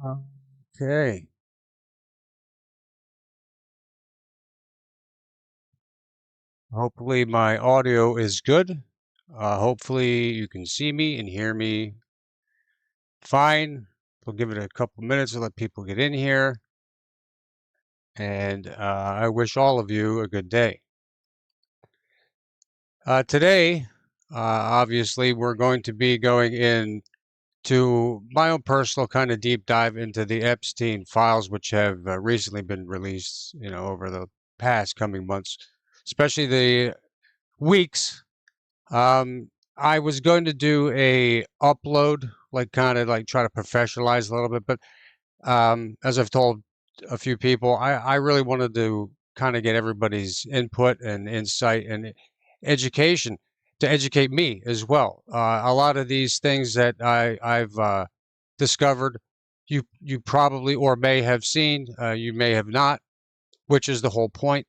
Okay. Hopefully my audio is good. Hopefully you can see me and hear me fine. We'll give it a couple minutes to let people get in here. And I wish all of you a good day. Today, obviously, we're going to be going into my own personal kind of deep dive into the Epstein files, which have recently been released, over the past coming months, especially the weeks. I was going to do a upload, like kind of like try to professionalize a little bit, but as I've told a few people, I really wanted to kind of get everybody's input and insight and education to educate me as well. A lot of these things that I've discovered, you probably or may have seen, you may have not, which is the whole point.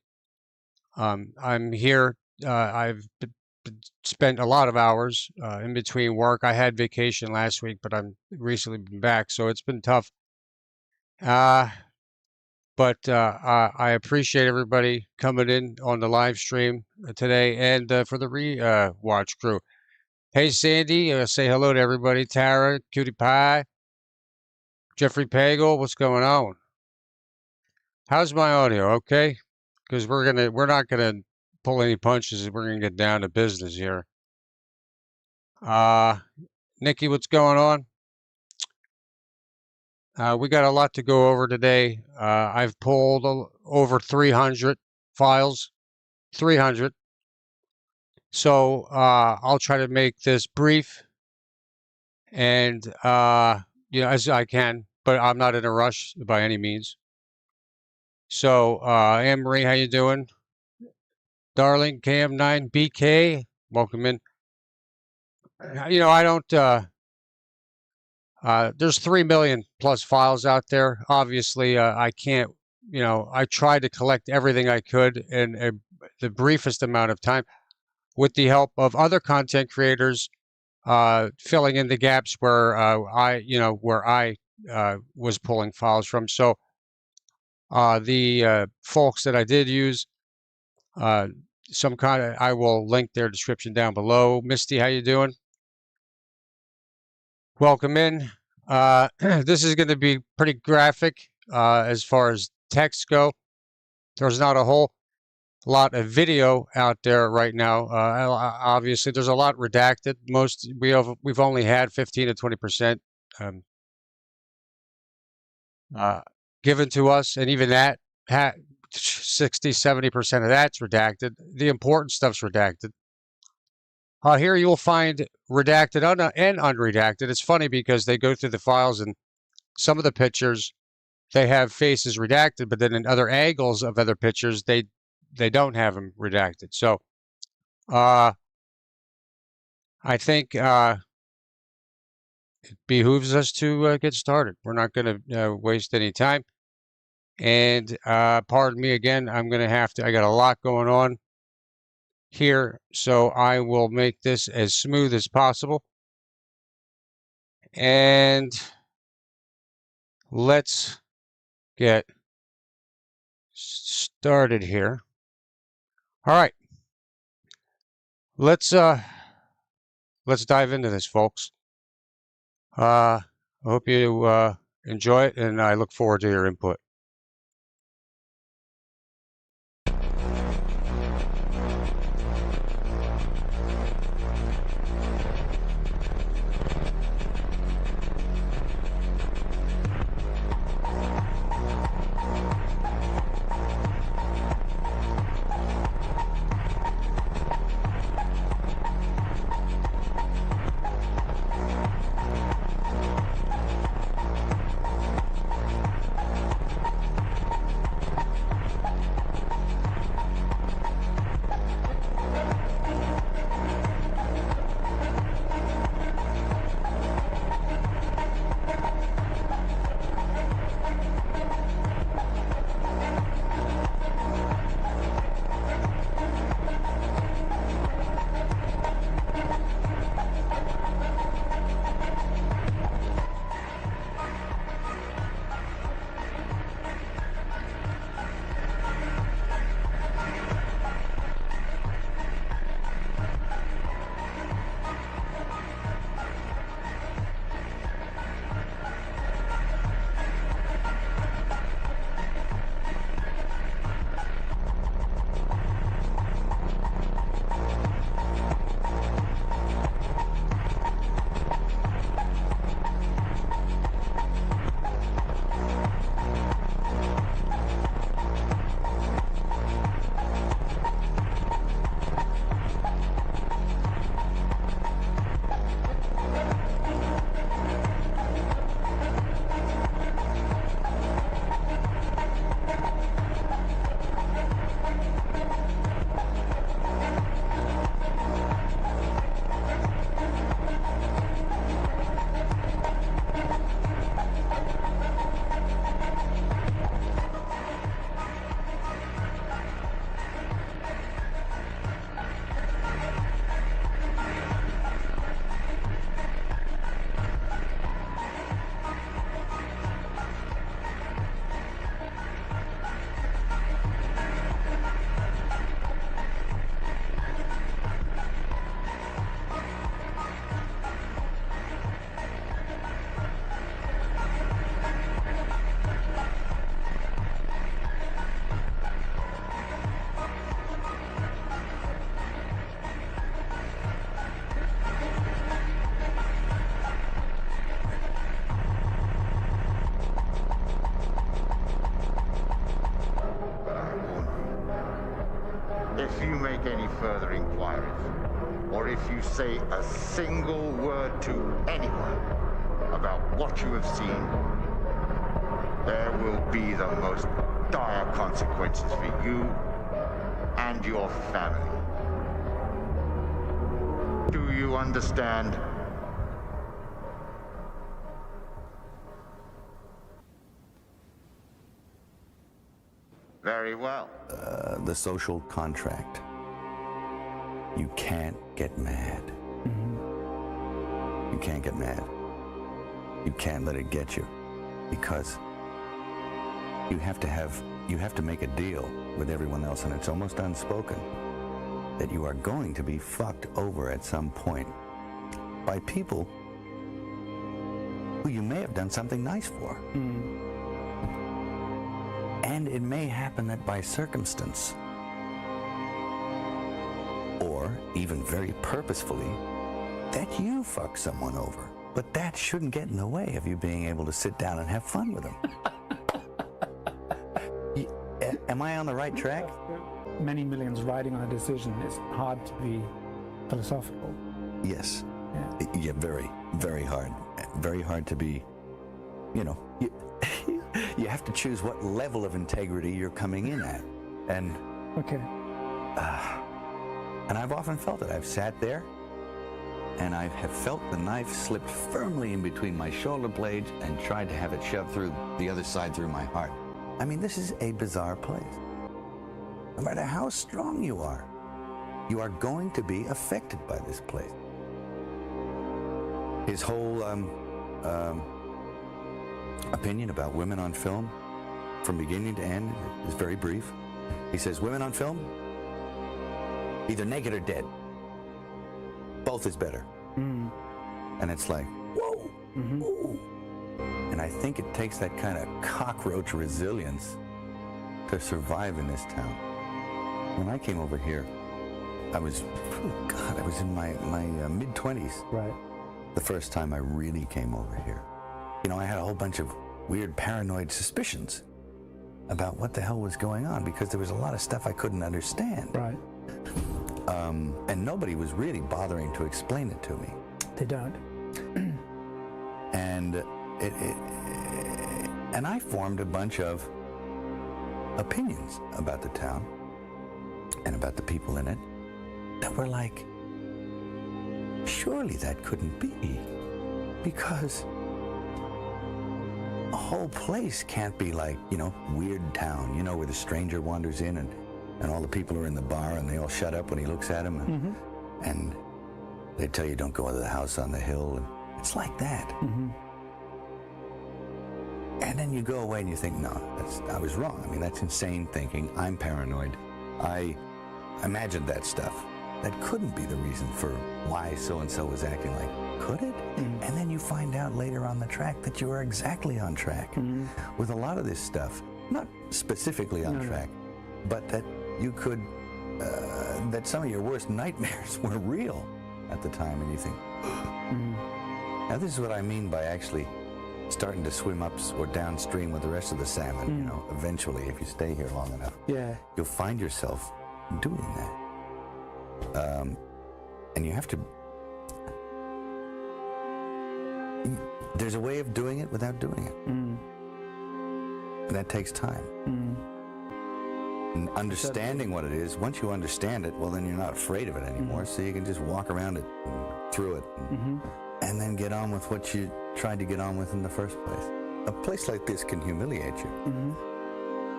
I'm here. I've spent a lot of hours in between work. I had vacation last week, but I'm recently been back, so it's been tough. Uh, but I appreciate everybody coming in on the live stream today, and for the watch crew. Hey, Sandy, say hello to everybody. Tara, Cutie Pie, Jeffrey Pagel, what's going on? How's my audio? Okay, because we're not gonna pull any punches. We're gonna get down to business here. Nikki, what's going on? We got a lot to go over today. I've pulled over 300 files, 300. So I'll try to make this brief and as I can, but I'm not in a rush by any means. So Anne Marie, how you doing? Darling, KM9BK, welcome in. I don't. There's 3 million plus files out there. Obviously, I can't. I tried to collect everything I could in the briefest amount of time, with the help of other content creators, filling in the gaps where I was pulling files from. So the folks that I did use, some kind of, I will link their description down below. Misty, how you doing? Welcome in. This is going to be pretty graphic as far as text go. There's not a whole lot of video out there right now. Obviously, there's a lot redacted. We've only had 15 to 20% given to us, and even that 60-70% of that's redacted. The important stuff's redacted. Here you'll find redacted and unredacted. It's funny because they go through the files, and some of the pictures, they have faces redacted, but then in other angles of other pictures, they don't have them redacted. So I think it behooves us to get started. We're not going to waste any time. And pardon me again, I got a lot going on here, so I will make this as smooth as possible. And let's get started here. All right. Let's dive into this, folks. I hope you enjoy it, and I look forward to your input. If you make any further inquiries, or if you say a single word to anyone about what you have seen, there will be the most dire consequences for you and your family. Do you understand? Very well. The social contract. You can't get mad. You can't get mad. You can't let it get you, because you have to make a deal with everyone else, and it's almost unspoken that you are going to be fucked over at some point by people who you may have done something nice for. And it may happen that by circumstance, or even very purposefully, that you fuck someone over. But that shouldn't get in the way of you being able to sit down and have fun with them. Am I on the right track? Many millions riding on a decision. It's hard to be philosophical. Yes. Yeah. Very, very hard. Very hard to be, you you have to choose what level of integrity you're coming in at. And Okay. and I've often felt it. I've sat there and I have felt the knife slipped firmly in between my shoulder blades and tried to have it shoved through the other side through my heart. I mean, this is a bizarre place. No matter how strong you are going to be affected by this place. His whole opinion about women on film, from beginning to end, is very brief. He says, women on film, either naked or dead. Both is better. And it's like, whoa, whoa. And I think it takes that kind of cockroach resilience to survive in this town. When I came over here, I was in my mid-20s. Right. The first time I really came over here. I had a whole bunch of weird paranoid suspicions about what the hell was going on, because there was a lot of stuff I couldn't understand. Right. And nobody was really bothering to explain it to me. They don't. And and I formed a bunch of opinions about the town and about the people in it that were like, surely that couldn't be, because a whole place can't be like, weird town, where the stranger wanders in and all the people are in the bar and they all shut up when he looks at them and they tell you don't go into the house on the hill, and it's like that. And then you go away and you think, no, I was wrong. I mean, that's insane thinking. I'm paranoid. I imagined that stuff. That couldn't be the reason for why so-and-so was acting like, could it? And then you find out later on the track that you are exactly on track with a lot of this stuff. Not specifically on track, but that you could, that some of your worst nightmares were real at the time, and you think, now this is what I mean by actually starting to swim up or downstream with the rest of the salmon. Eventually, if you stay here long enough, you'll find yourself doing that. And you have to, there's a way of doing it without doing it. And that takes time. And understanding what it is, once you understand it, well, then you're not afraid of it anymore, so you can just walk around it, through it, and then get on with what you tried to get on with in the first place. A place like this can humiliate you.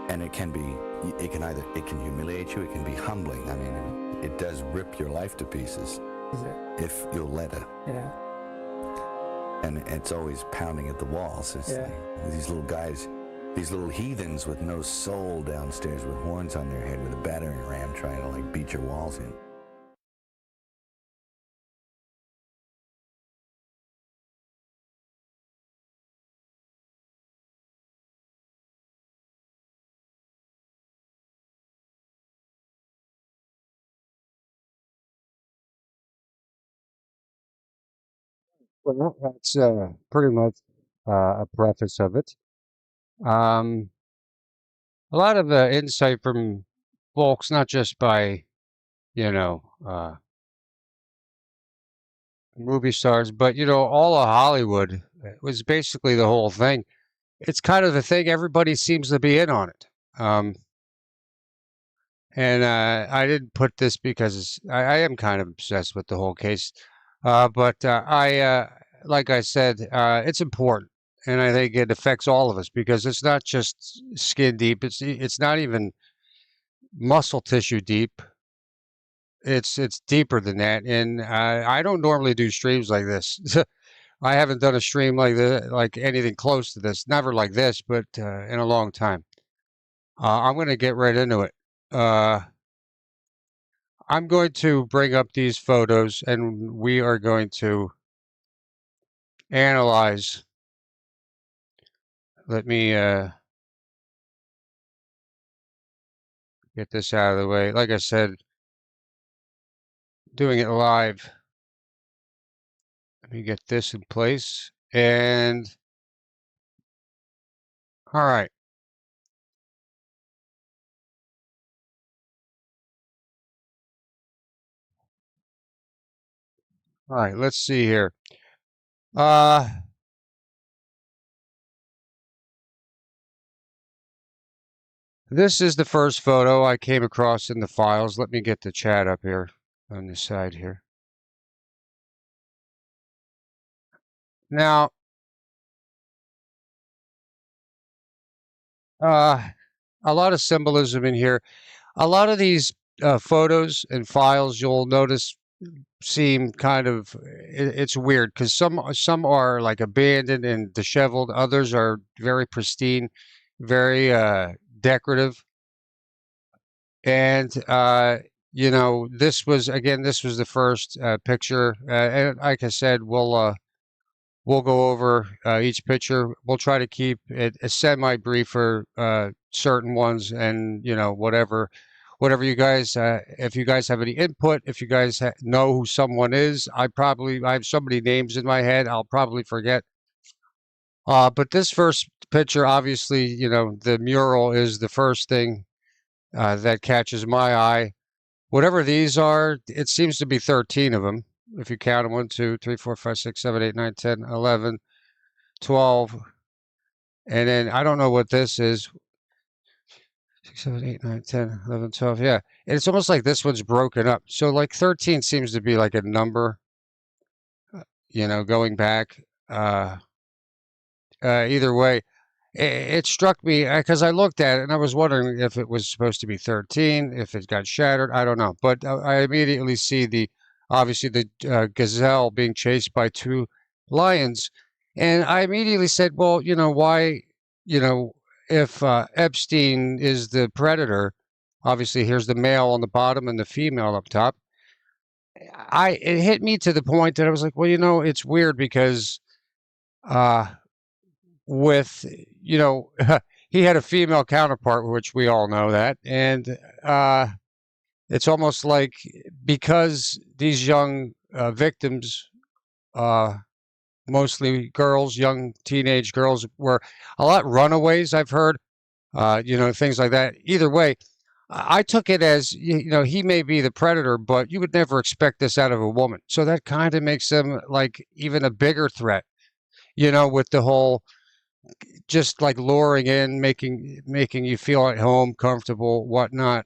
And it can humiliate you, it can be humbling. I mean, it does rip your life to pieces. Is it? If you'll let it. Yeah. And it's always pounding at the walls. It's like these little guys, these little heathens with no soul downstairs with horns on their head with a battering ram trying to like beat your walls in. Well, that's pretty much a preface of it. A lot of insight from folks, not just by you know, movie stars, but all of Hollywood was basically the whole thing. It's kind of the thing. Everybody seems to be in on it. Um, and I didn't put this because I am kind of obsessed with the whole case. But like I said, it's important, and I think it affects all of us because it's not just skin deep. It's not even muscle tissue deep. It's deeper than that, and I don't normally do streams like this. I haven't done a stream like this, like anything close to this. Never like this, but in a long time. I'm going to get right into it. I'm going to bring up these photos, and we are going to analyze. Let me get this out of the way. Like I said, doing it live. Let me get this in place. And all right. All right, let's see here. This is the first photo I came across in the files. Let me get the chat up here on the side here. Now, a lot of symbolism in here. A lot of these photos and files, you'll notice, seem kind of it's weird because some are like abandoned and disheveled. Others are very pristine, very decorative. And this was the first picture. And like I said, we'll go over each picture. We'll try to keep it a semi-brief for certain ones, and whatever you guys, if you guys have any input, if you guys know who someone is, I have so many names in my head, I'll probably forget. But this first picture, obviously, the mural is the first thing that catches my eye. Whatever these are, it seems to be 13 of them. If you count them, 1, 2, 3, 4, 5, 6, 7, 8, 9, 10, 11, 12. And then I don't know what this is. 6, 7, 8, 9, 10, 11, 12. Yeah. And it's almost like this one's broken up. So like 13 seems to be like a number, going back. Either way, it struck me because I looked at it and I was wondering if it was supposed to be 13, if it got shattered. I don't know. But I immediately see obviously the gazelle being chased by two lions. And I immediately said, well, why, if Epstein is the predator, obviously here's the male on the bottom and the female up top. It hit me to the point that I was like, well, it's weird because with he had a female counterpart, which we all know that, and it's almost like because these young victims, mostly girls, young teenage girls, were a lot runaways. I've heard, things like that. Either way, I took it as he may be the predator, but you would never expect this out of a woman. So that kind of makes them like even a bigger threat. With the whole just like luring in, making you feel at home, comfortable, whatnot.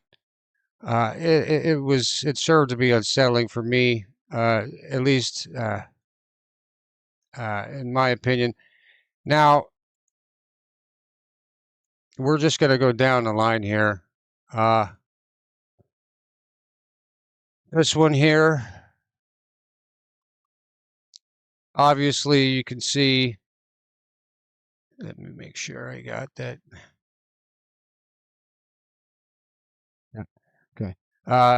It served to be unsettling for me, at least in my opinion. Now we're just going to go down the line here. This one here, obviously you can see. Let me make sure I got that. Yeah. Okay.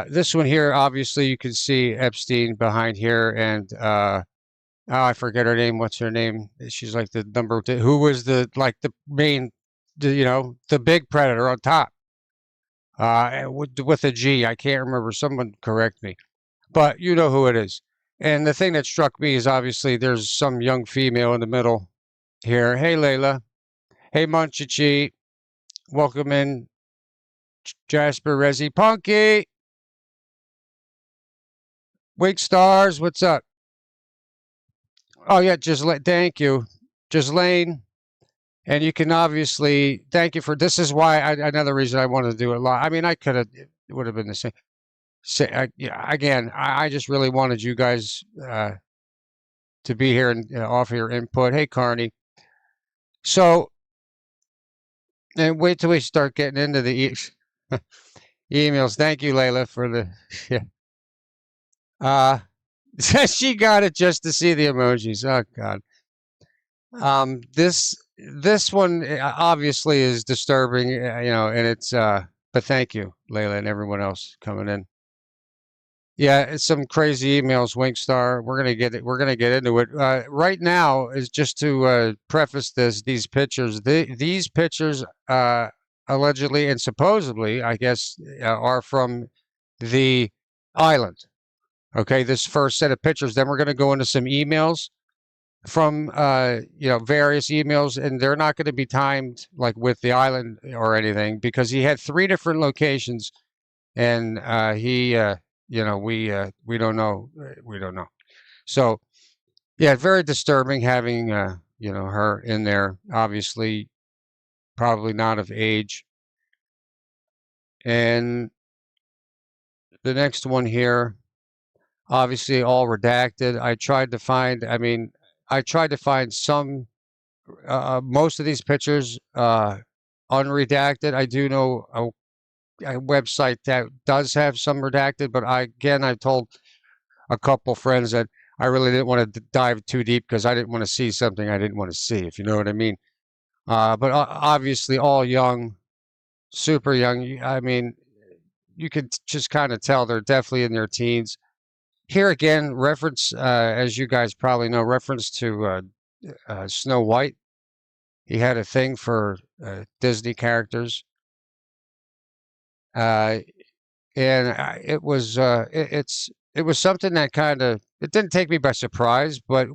This one here, obviously you can see Epstein behind here, and oh, I forget her name. What's her name? She's like the number two, who was the main, the big predator on top. With a G. I can't remember. Someone correct me, but you know who it is. And the thing that struck me is obviously there's some young female in the middle here. Hey, Layla. Hey, Munchichi. Welcome in, Jasper, Resi, Punky. Wake Stars, what's up? Oh yeah, just thank you, Lane. And you can obviously thank you for this. Is why another reason I wanted to do it live. I mean, I could have. It would have been the same. Yeah, again, I just really wanted you guys to be here and offer your input. Hey, Carney. So, and wait till we start getting into the emails. Thank you, Layla, for the. Yeah. She got it just to see the emojis. Oh God. This one obviously is disturbing, and it's. But thank you, Layla, and everyone else coming in. Yeah, it's some crazy emails, Winkstar. We're gonna get it. We're gonna get into it. Right now is just to preface this. These pictures, these pictures, allegedly and supposedly, I guess, are from the island. Okay, this first set of pictures. Then we're gonna go into some emails from various emails, and they're not going to be timed like with the island or anything because he had 3 different locations, and we don't know. We don't know. So, yeah, very disturbing having, her in there, obviously, probably not of age. And the next one here, obviously all redacted. I tried to find some, most of these pictures, unredacted. I do know a website that does have some redacted, but I told a couple friends that I really didn't want to dive too deep because I didn't want to see something I didn't want to see, if you know what I mean. But obviously, all young, super young. I mean, you could just kind of tell they're definitely in their teens. Here again, reference, as you guys probably know, reference to Snow White. He had a thing for Disney characters, and it was it was something that kind of, it didn't take me by surprise, but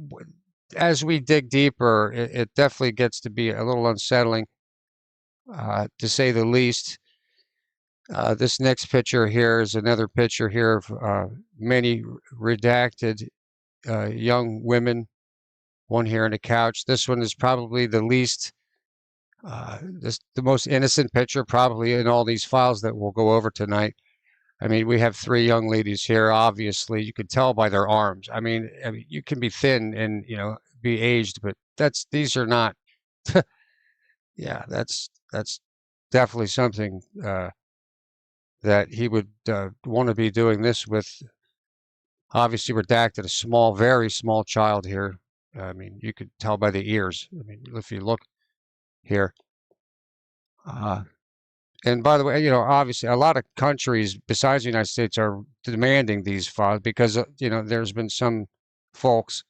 as we dig deeper, it definitely gets to be a little unsettling, to say the least. This next picture here is another picture here of many redacted young women. One here on the couch. This one is probably the least, the most innocent picture probably in all these files that we'll go over tonight. I mean, we have 3 young ladies here. Obviously, you could tell by their arms. I mean, you can be thin and be aged, but these are not. Yeah, that's definitely something that he would want to be doing this with. Obviously, redacted a small, very small child here. I mean, you could tell by the ears. I mean, if you look here. And by the way, obviously, a lot of countries besides the United States are demanding these files because, there's been some folks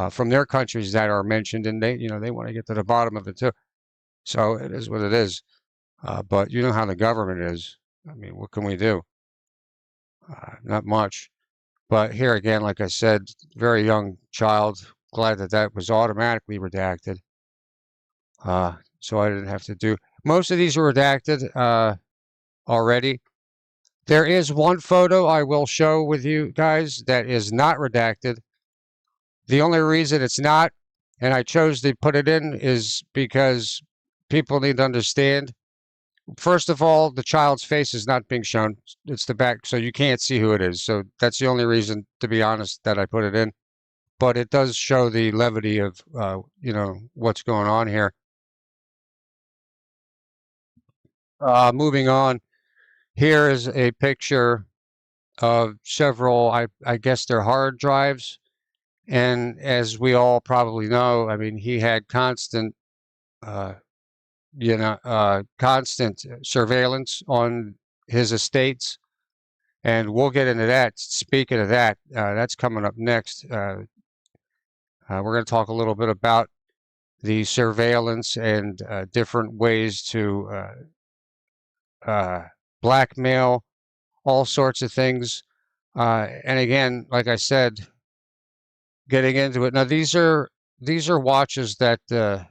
from their countries that are mentioned, and they want to get to the bottom of it too. So it is what it is. But you know how the government is. I mean, what can we do? Not much. But here again, like I said, very young child. Glad that was automatically redacted. So I didn't have to do. Most of these are redacted already. There is one photo I will show with you guys that is not redacted. The only reason it's not, and I chose to put it in, is because people need to understand. First of all, the child's face is not being shown. It's the back, so you can't see who it is. So that's the only reason, to be honest, that I put it in. But it does show the levity of, what's going on here. Moving on, here is a picture of several, I guess they're hard drives. And as we all probably know, I mean, he had constant, constant surveillance on his estates. And we'll get into that. Speaking of that, that's coming up next. We're going to talk a little bit about the surveillance and different ways to blackmail, all sorts of things. And again, like I said, getting into it. Now, these are watches that the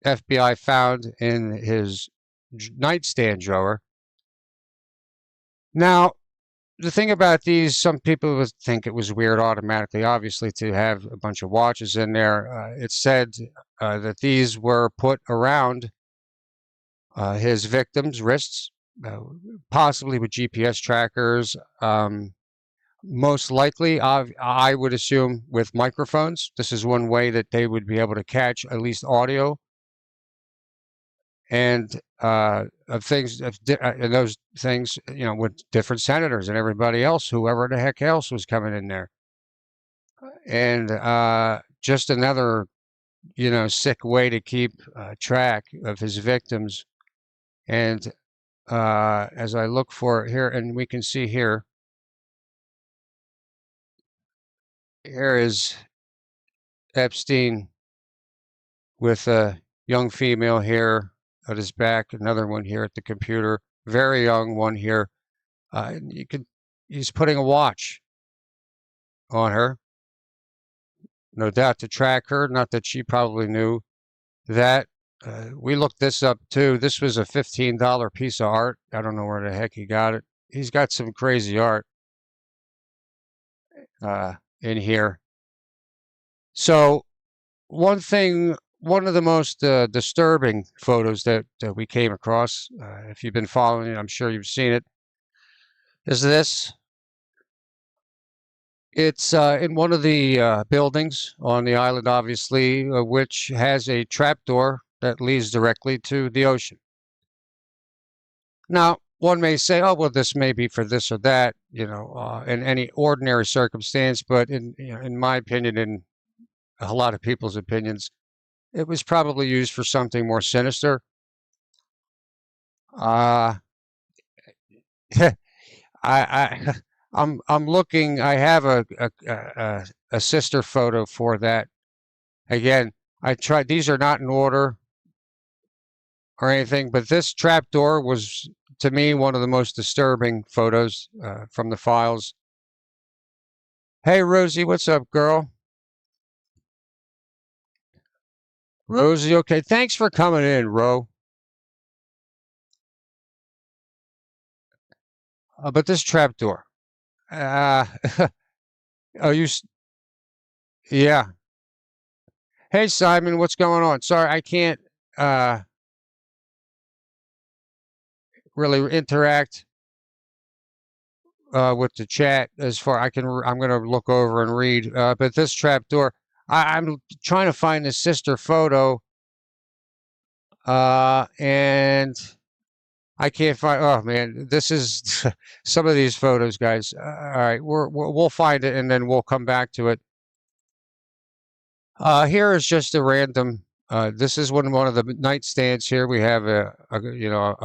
FBI found in his nightstand drawer. Now, the thing about these, some people would think it was weird automatically, obviously, to have a bunch of watches in there. It said that these were put around his victims' wrists, uh, possibly with GPS trackers. Most likely, I would assume with microphones. This is one way that they would be able to catch at least audio and of things, and those things, with different senators and everybody else, whoever the heck else was coming in there. And just another, sick way to keep track of his victims. And as I look for it here, and we can see here is Epstein with a young female here at his back, another one here at the computer, very young one here. And he's putting a watch on her, no doubt to track her. Not that she probably knew that. We looked this up too. This was a $15 piece of art. I don't know where the heck he got it. He's got some crazy art in here. So one of the most disturbing photos that we came across, if you've been following it, I'm sure you've seen it, is this. It's in one of the buildings on the island, obviously, which has a trapdoor that leads directly to the ocean. Now, one may say, oh, well, this may be for this or that, in any ordinary circumstance, but in my opinion, in a lot of people's opinions, it was probably used for something more sinister. I'm looking. I have a sister photo for that. Again, I tried. These are not in order or anything, but this trapdoor was, to me, one of the most disturbing photos from the files. Hey, Rosie, what's up, girl? Rosie, okay. Thanks for coming in, Ro. But this trapdoor. Oh, yeah. Hey, Simon, what's going on? Sorry, I can't really interact with the chat as far I'm going to look over and read. But this trapdoor, I'm trying to find the sister photo, and I can't find. Oh man, this is some of these photos, guys. All right, we'll find it and then we'll come back to it. Here is just a random. This is one of the nightstands here. We have a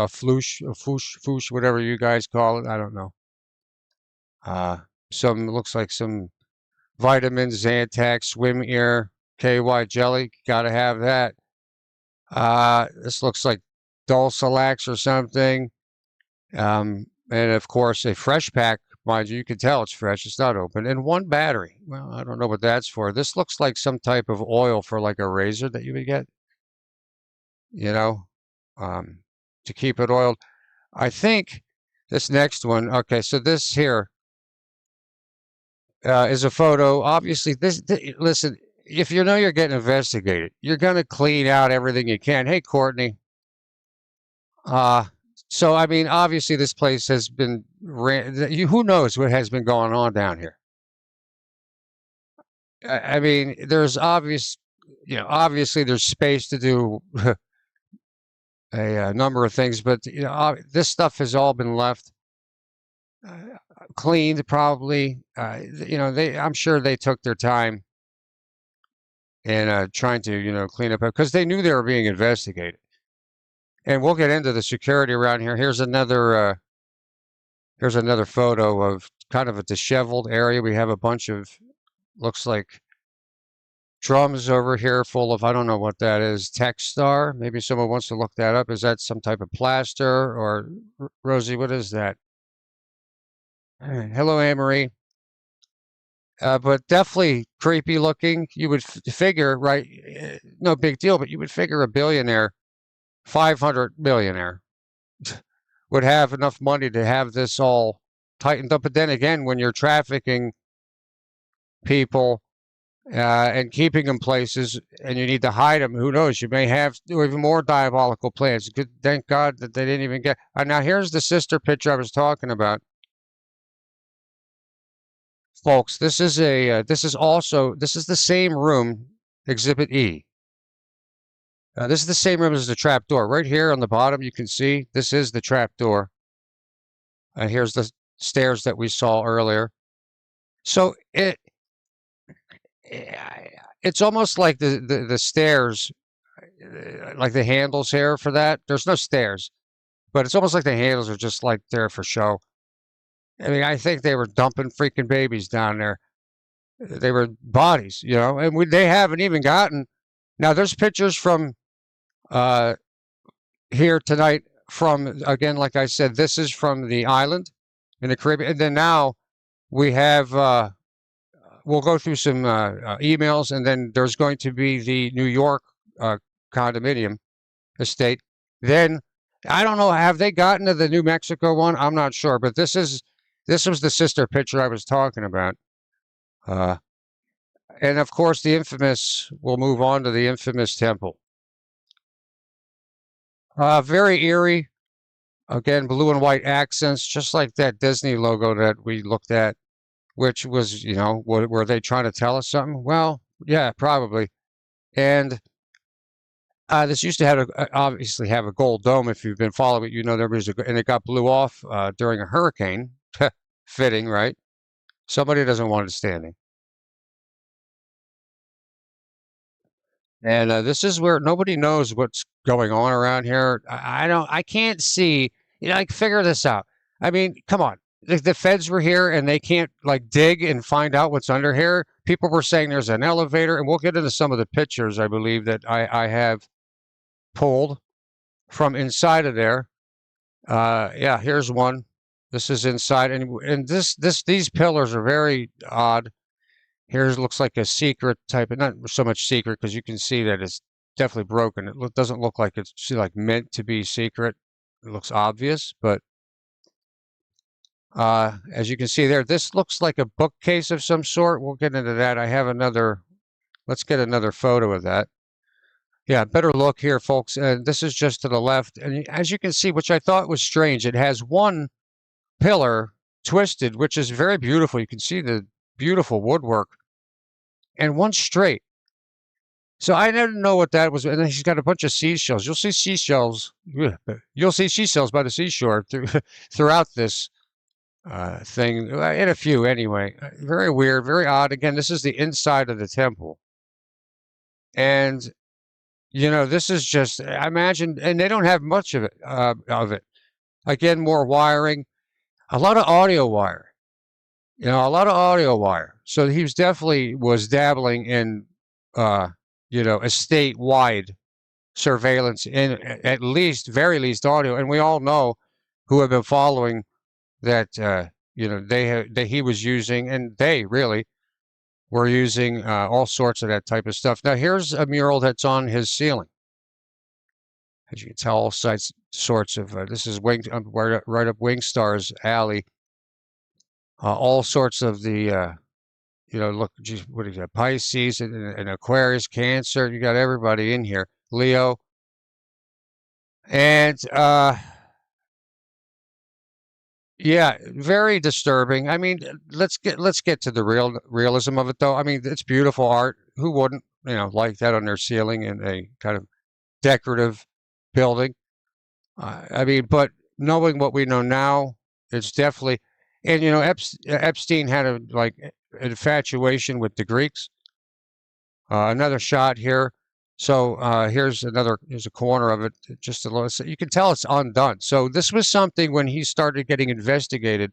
floosh, whatever you guys call it. I don't know. Looks like some vitamins, Zantac, swim ear, KY jelly. Got to have that. This looks like Dulcilax or something. And of course, a fresh pack. Mind you, you can tell it's fresh. It's not open. And one battery. Well, I don't know what that's for. This looks like some type of oil for like a razor that you would get, to keep it oiled. I think this next one. Okay, so this here is a photo. Obviously, listen, if you know you're getting investigated, you're going to clean out everything you can. Hey, Courtney. So, I mean, obviously this place has been, who knows what has been going on down here. I mean, there's obviously there's space to do a number of things, but, this stuff has all been left cleaned probably. I'm sure they took their time in trying to, clean up, because they knew they were being investigated. And we'll get into the security around here. Here's another photo of kind of a disheveled area. We have a bunch of, looks like drums over here full of, I don't know what that is, Techstar. Maybe someone wants to look that up. Is that some type of plaster? Or, Rosie, what is that? Hello, Anne-Marie. But definitely creepy looking. You would figure, right? No big deal, but you would figure a billionaire, 500 millionaire, would have enough money to have this all tightened up. But then again, when you're trafficking people and keeping them places, and you need to hide them, who knows? You may have even more diabolical plans. Good, thank God that they didn't even get. Now here's the sister picture I was talking about, folks. This is the same room, Exhibit E. This is the same room as the trap door. Right here on the bottom, you can see this is the trap door. And here's the stairs that we saw earlier. So it's almost like the stairs, like the handles here for that. There's no stairs, but it's almost like the handles are just like there for show. I mean, I think they were dumping freaking babies down there. They were bodies, you know, and they haven't even gotten. Now there's pictures from here tonight from, again, like I said, this is from the island in the Caribbean. And then now we have, we'll go through some emails, and then there's going to be the New York condominium estate. Then, I don't know, have they gotten to the New Mexico one? I'm not sure, but this was the sister picture I was talking about. And of course, the infamous, we'll move on to the infamous temple. Very eerie. Again, blue and white accents, just like that Disney logo that we looked at, which was, you know, were they trying to tell us something? Well, yeah, probably. And this used to have obviously have a gold dome. If you've been following it, you know there was and it got blew off during a hurricane. Fitting, right? Somebody doesn't want it standing. And this is where nobody knows what's going on around here. I can't see, you know, like, figure this out. I mean, come on. The feds were here and they can't like dig and find out what's under here. People were saying there's an elevator, and we'll get into some of the pictures, I believe, that I have pulled from inside of there. Yeah, here's one. This is inside, and these pillars are very odd. Here's looks like a secret type, not so much secret because you can see that it's definitely broken. It doesn't look like it's like meant to be secret. It looks obvious, but as you can see there, this looks like a bookcase of some sort. We'll get into that. I have another. Let's get another photo of that. Yeah, better look here, folks. And this is just to the left. And as you can see, which I thought was strange, it has one pillar twisted, which is very beautiful. You can see the beautiful woodwork, and one straight. So I didn't know what that was. And then he's got a bunch of seashells. You'll see seashells. You'll see seashells by the seashore throughout this thing, in a few anyway. Very weird, very odd. Again, this is the inside of the temple. And, you know, this is just, I imagine, and they don't have much of it. Again, more wiring, a lot of audio wire. You know, a lot of audio wire. So he was dabbling in, you know, estate-wide surveillance in at least, very least audio. And we all know, who have been following, that, you know, he was using, and they really were using all sorts of that type of stuff. Now, here's a mural that's on his ceiling. As you can tell, all sorts of, this is right up Wingstar's alley. All sorts of the, you know, look, geez, what is that? Pisces and Aquarius, Cancer. You got everybody in here. Leo. And, yeah, very disturbing. I mean, let's get to the realism of it, though. I mean, it's beautiful art. Who wouldn't, you know, like that on their ceiling in a kind of decorative building? I mean, but knowing what we know now, it's definitely. And, you know, Epstein had an infatuation with the Greeks. Another shot here. So here's a corner of it, just a little. So you can tell it's undone. So this was something when he started getting investigated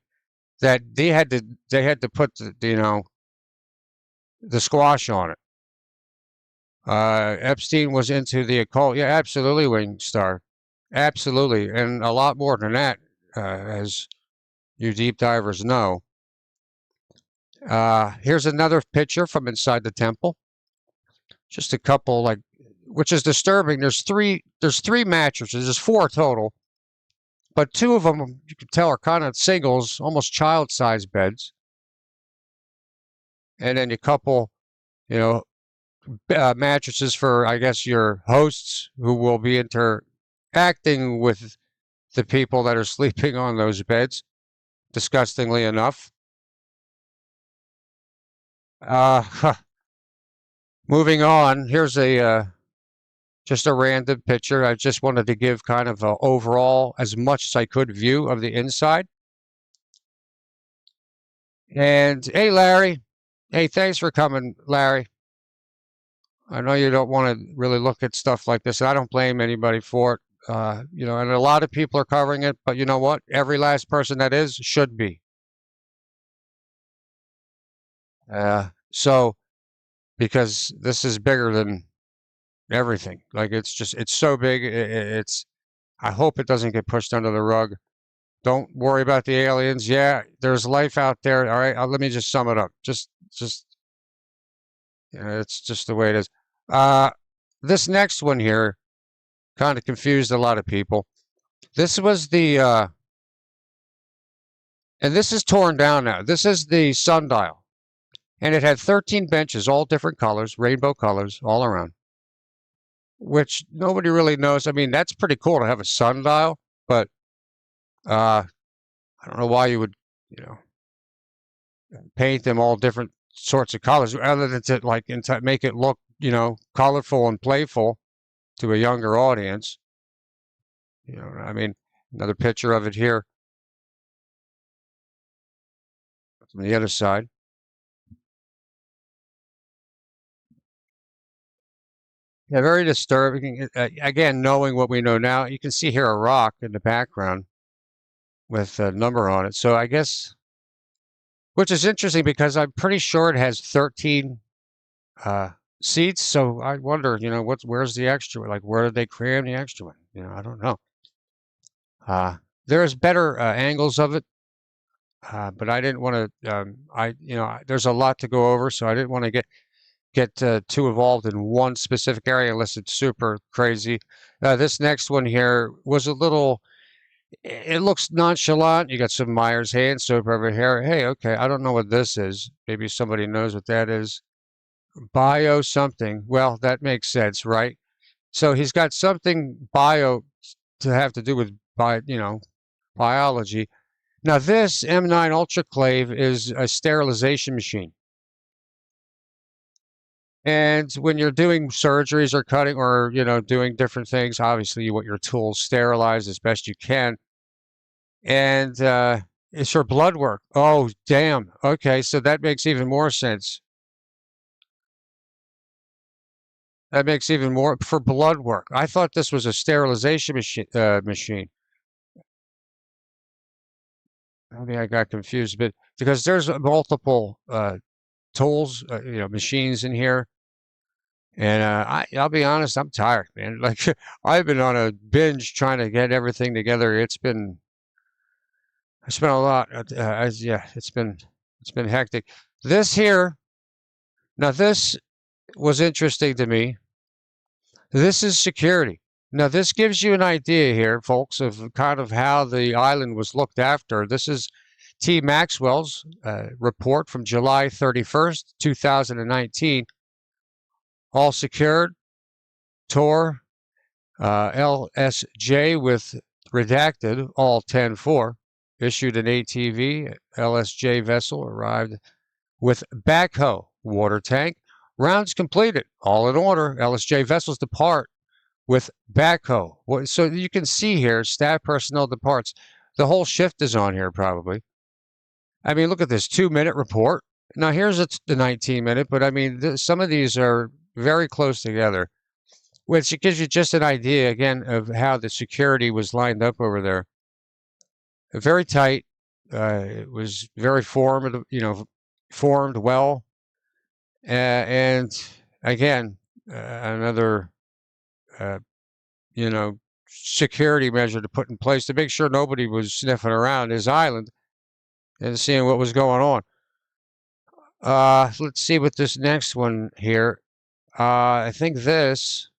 that they had to put the squash on it. Epstein was into the occult. Yeah, absolutely, Wingstar. Absolutely, and a lot more than that, as you deep divers know. Here's another picture from inside the temple. Just a couple, which is disturbing. There's three mattresses. There's 4 total, but two of them you can tell are kind of singles, almost child-sized beds. And then you couple, you know, mattresses for, I guess, your hosts who will be interacting with the people that are sleeping on those beds, disgustingly enough. Moving on, here's a just a random picture. I just wanted to give kind of an overall, as much as I could, view of the inside. And hey, Larry. Hey, thanks for coming, Larry. I know you don't want to really look at stuff like this. I don't blame anybody for it. You know, and a lot of people are covering it, but you know what? Every last person that is should be. So, because this is bigger than everything. Like it's so big. I hope it doesn't get pushed under the rug. Don't worry about the aliens. Yeah, there's life out there. All right, let me just sum it up. Just, you know, it's just the way it is. This next one here kind of confused a lot of people. This was the, and this is torn down now. This is the sundial. And it had 13 benches, all different colors, rainbow colors, all around. Which nobody really knows. I mean, that's pretty cool to have a sundial, but I don't know why you would, you know, paint them all different sorts of colors, other than to like make it look, you know, colorful and playful to a younger audience. You know, I mean, another picture of it here from the other side. Yeah, very disturbing. Again, knowing what we know now, you can see here a rock in the background with a number on it. So I guess, which is interesting because I'm pretty sure it has 13 seats. So I wonder, you know, where's the extra? Like, where did they cram the extra one? You know, I don't know. There's better angles of it, but I didn't want to. You know, there's a lot to go over, so I didn't want to get too involved in one specific area unless it's super crazy. This next one here was a little. It looks nonchalant. You got some Myers hand soap over here. Hey, okay, I don't know what this is. Maybe somebody knows what that is. Bio something. Well, that makes sense, right? So he's got something bio to have to do with you know, biology. Now this M9 Ultraclave is a sterilization machine. And when you're doing surgeries or cutting or, you know, doing different things, obviously you want your tools sterilized as best you can. And it's for blood work. Oh, damn. Okay, so that makes even more sense. That makes even more for blood work. I thought this was a sterilization machine. Maybe I got confused, but because there's multiple tools, you know, machines in here. And I'll be honest, I'm tired, man. Like I've been on a binge trying to get everything together. I spent a lot. Yeah, it's been hectic. This here, now this was interesting to me. This is security. Now this gives you an idea here, folks, of kind of how the island was looked after. This is T. Maxwell's report from July 31st, 2019. All secured, Tor, LSJ with redacted, all 10-4. Issued an ATV, LSJ vessel arrived with backhoe, water tank. Rounds completed, all in order. LSJ vessels depart with backhoe. So you can see here, staff personnel departs. The whole shift is on here probably. I mean, look at this 2-minute report. Now here's the 19-minute, but I mean, some of these are very close together, which gives you just an idea, again, of how the security was lined up over there. Very tight. It was very formed, you know, formed well. And again, another, you know, security measure to put in place to make sure nobody was sniffing around his island and seeing what was going on. Let's see what this next one here. I think this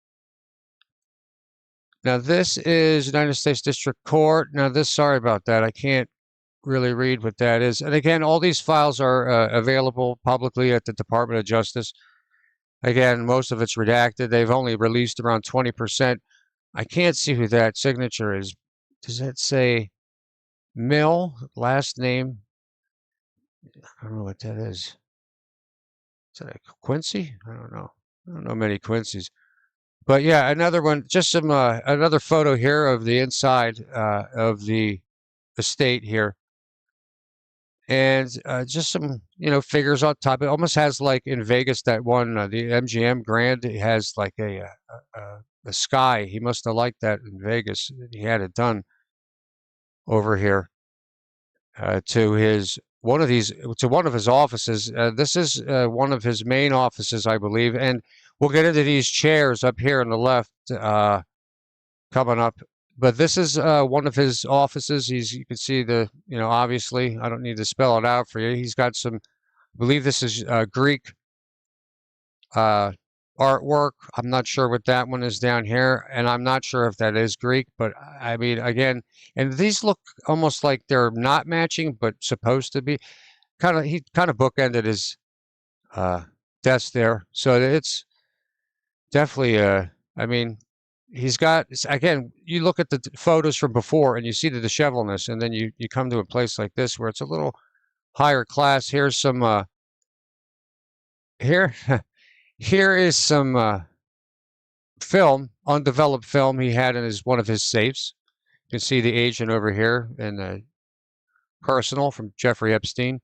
Now this is United States District Court. Now this, sorry about that, I can't really read what that is. And again, all these files are available publicly at the Department of Justice. Again, most of it's redacted. They've only released around 20%. I can't see who that signature is. Does that say Mill, last name? I don't know what that is. Is that a Quincy? I don't know. I don't know many Quincy's. But yeah, another one, just some another photo here of the inside of the estate here. And just some, figures on top. It almost has like in Vegas, that one, the MGM Grand, it has like a sky. He must have liked that in Vegas. He had it done over here to one of his offices. This is one of his main offices, I believe. And we'll get into these chairs up here on the left coming up. But this is one of his offices. You can see obviously, I don't need to spell it out for you. He's got some, I believe this is Greek artwork. I'm not sure what that one is down here, and I'm not sure if that is Greek, but I mean, again, and these look almost like they're not matching, but supposed to be. He kind of bookended his desk there, so it's definitely, I mean, he's got, again, you look at the photos from before and you see the disheveledness, and then you come to a place like this where it's a little higher class. Here's some, here is some film, undeveloped film he had in one of his safes. You can see the agent over here and personal from Jeffrey Epstein.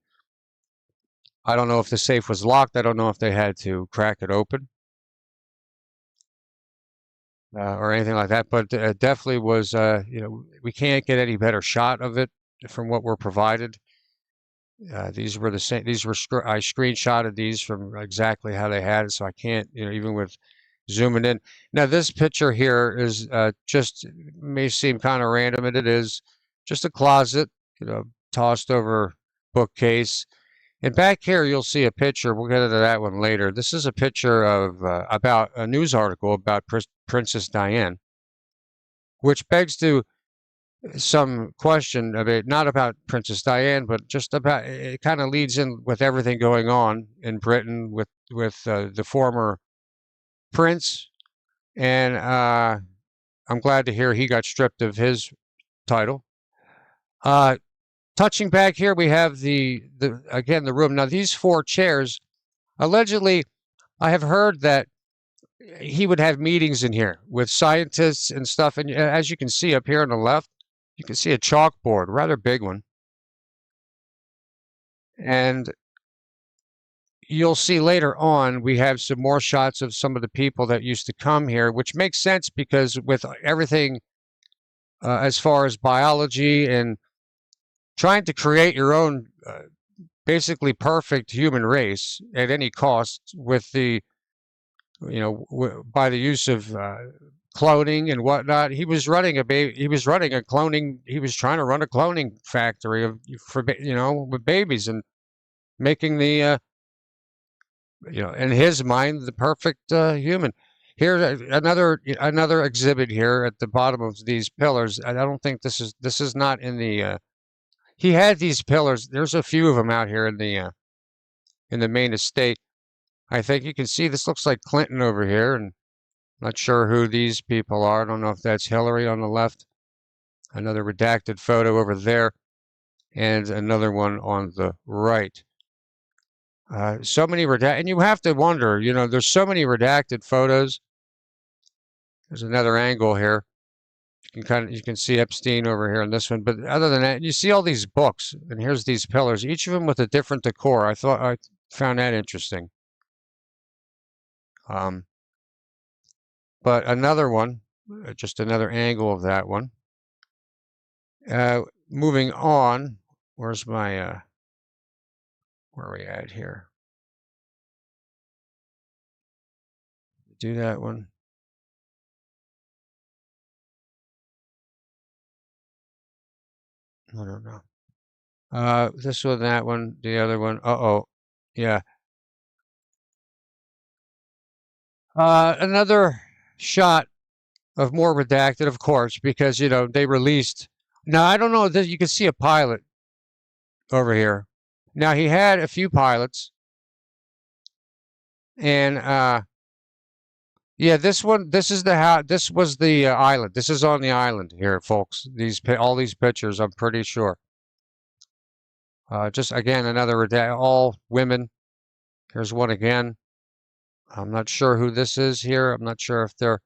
I don't know if the safe was locked. I don't know if they had to crack it open. Or anything like that, but definitely was, we can't get any better shot of it from what we're provided. These were the same. I screenshotted these from exactly how they had it, so I can't, even with zooming in. Now this picture here is just may seem kind of random, and it is just a closet, tossed over bookcase. And back here, you'll see a picture. We'll get into that one later. This is a picture of about a news article about Princess Diane, which begs to some question of it, not about Princess Diane, but just about, it kind of leads in with everything going on in Britain with the former prince. And I'm glad to hear he got stripped of his title. Touching back here, we have again, the room. Now, these 4 chairs, allegedly, I have heard that he would have meetings in here with scientists and stuff. And as you can see up here on the left, you can see a chalkboard, rather big one. And you'll see later on, we have some more shots of some of the people that used to come here, which makes sense because with everything as far as biology and trying to create your own basically perfect human race at any cost with the, by the use of cloning and whatnot. He was running a cloning. He was trying to run a cloning factory with babies and making the, in his mind, the perfect human. Here's another exhibit here at the bottom of these pillars. I don't think this is not in the. He had these pillars. There's a few of them out here in the main estate. I think you can see this looks like Clinton over here, and I'm not sure who these people are. I don't know if that's Hillary on the left. Another redacted photo over there, and another one on the right. So many redacted, and you have to wonder, there's so many redacted photos. There's another angle here. You can see Epstein over here in this one, but other than that, you see all these books, and here's these pillars, each of them with a different decor. I found that interesting. But another one, just another angle of that one. Moving on, where's my where are we at here? Do that one. I don't know. This one, that one, the other one. Yeah. Another shot of more redacted, of course, because they released. Now I don't know that you can see a pilot over here. Now he had a few pilots, and yeah, this is this was the island. This is on the island here, folks. All these pictures, I'm pretty sure. Just again, another all women. Here's one again. I'm not sure who this is here. I'm not sure if they're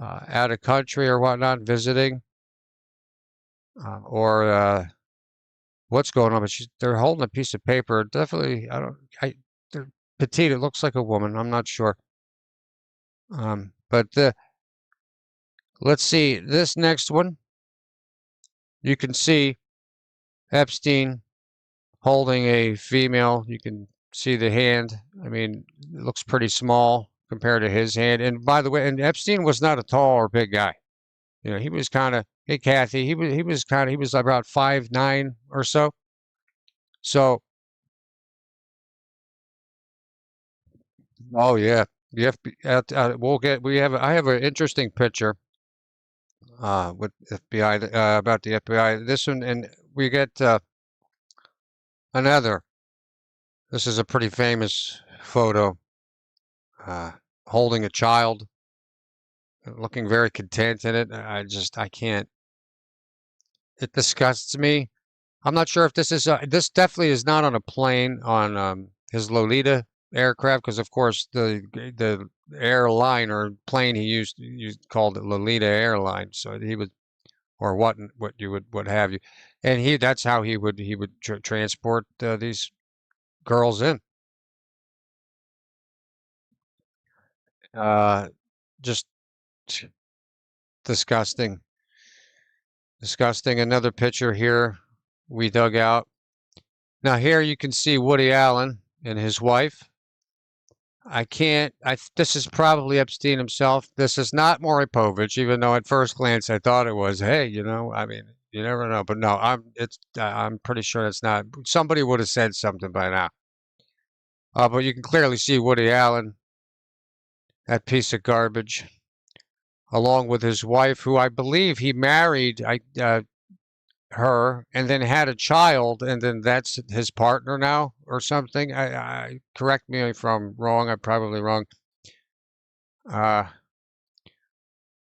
out of country or whatnot, visiting, or what's going on. But they're holding a piece of paper. Definitely, they're petite. It looks like a woman. I'm not sure. But let's see this next one. You can see Epstein holding a female. You can see the hand. I mean, it looks pretty small compared to his hand. And by the way, and Epstein was not a tall or big guy. He was kind of, hey Kathy, he was about 5'9" or so. So, oh yeah, the FBI. I have an interesting picture with FBI about the FBI. This one, and we get another. This is a pretty famous photo, holding a child, looking very content in it. I can't. It disgusts me. I'm not sure if this definitely is not on a plane on his Lolita aircraft, because of course the airline or plane he used called it Lolita Airline. So he would, or what have you, and that's how he would transport these girls in. Just disgusting. Disgusting. Another picture here we dug out. Now here you can see Woody Allen and his wife. This is probably Epstein himself. This is not Maury Povich, even though at first glance I thought it was. Hey, I mean, you never know. But no, I'm pretty sure it's not. Somebody would have said something by now. But you can clearly see Woody Allen, that piece of garbage, along with his wife, who I believe he married her and then had a child, and then that's his partner now or something. Correct me if I'm wrong. I'm probably wrong.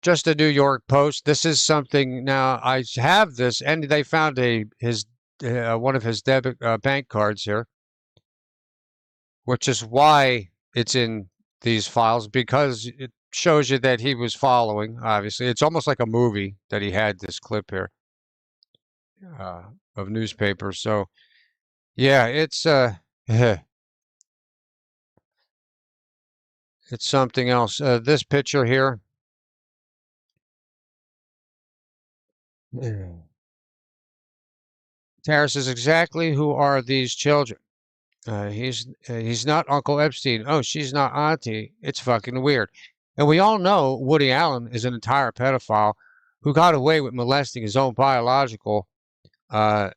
Just a New York Post. This is something. Now I have this, and they found one of his debit bank cards here, which is why it's in these files, because it shows you that he was following. Obviously, it's almost like a movie that he had this clip here of newspapers. So yeah, it's it's something else. This picture here. Tara says, exactly who are these children? He's not Uncle Epstein. Oh, she's not Auntie. It's fucking weird. And we all know Woody Allen is an entire pedophile who got away with molesting his own biological and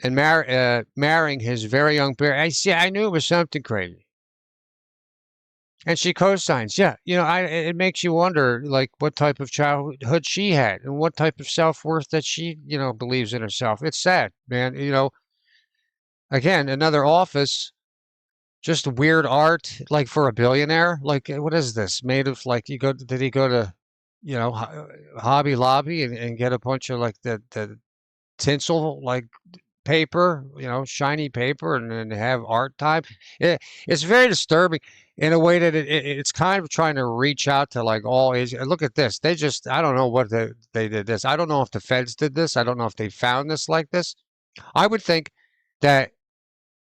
marrying his very young parent. I knew it was something crazy. And she co-signs. Yeah, it makes you wonder, like, what type of childhood she had and what type of self-worth that she, believes in herself. It's sad, man. Again, another office, just weird art, like for a billionaire. Like, what is this made of? Like, did he go to, Hobby Lobby and get a bunch of like the tinsel, like paper, shiny paper, and then have art time. It's very disturbing in a way that it's kind of trying to reach out to like all ages. Look at this. I don't know what they did this. I don't know if the feds did this. I don't know if they found this like this. I would think that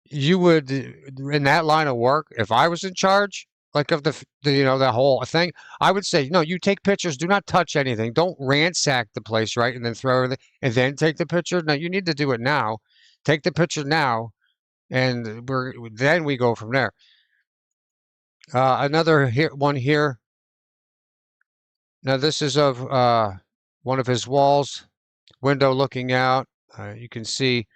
you would, in that line of work, if I was in charge, like of the whole thing, I would say, no, you take pictures, do not touch anything. Don't ransack the place, right? And then throw everything and then take the picture. No, you need to do it now. Take the picture now, and then we go from there. Another one here. Now this is of one of his walls, window looking out. You can see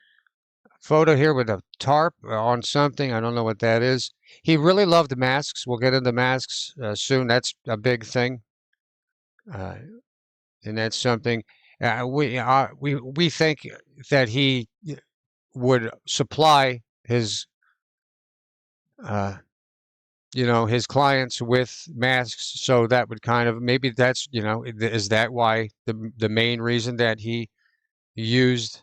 photo here with a tarp on something. I don't know what that is. He really loved the masks. We'll get into masks soon. That's a big thing. and that's something we think that he would supply his his clients with masks, so that would kind of, maybe that's, is that why the main reason that he used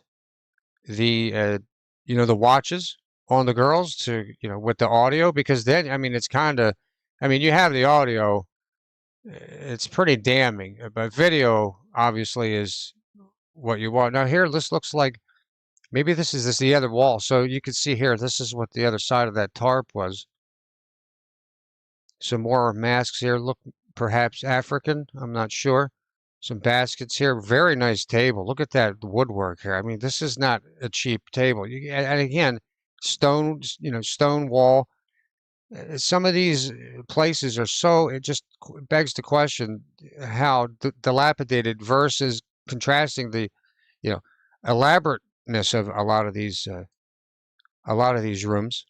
the the watches on the girls to, with the audio? Because then, I mean, it's kind of, I mean, you have the audio, it's pretty damning, but video obviously is what you want. Now here, this looks like, maybe this is the other wall. So you can see here, this is what the other side of that tarp was. Some more masks here, look perhaps African, I'm not sure. Some baskets here, very nice table. Look at that woodwork here. I mean, this is not a cheap table. And again, stone, stone wall. Some of these places are so, it just begs the question how dilapidated versus contrasting the, elaborateness of a lot of these rooms.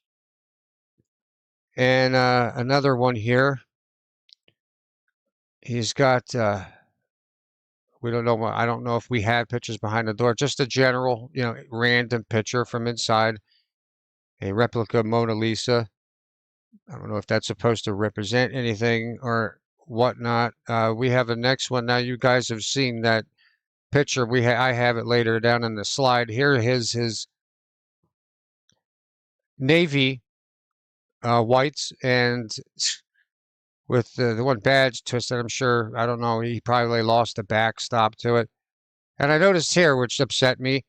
And another one here. He's got, we don't know, I don't know if we have pictures behind the door, just a general, random picture from inside, a replica Mona Lisa. I don't know if that's supposed to represent anything or whatnot. We have the next one. Now you guys have seen that picture. I have it later down in the slide. Here his navy whites, and with the one badge twisted, I'm sure, I don't know, he probably lost the backstop to it. And I noticed here, which upset me,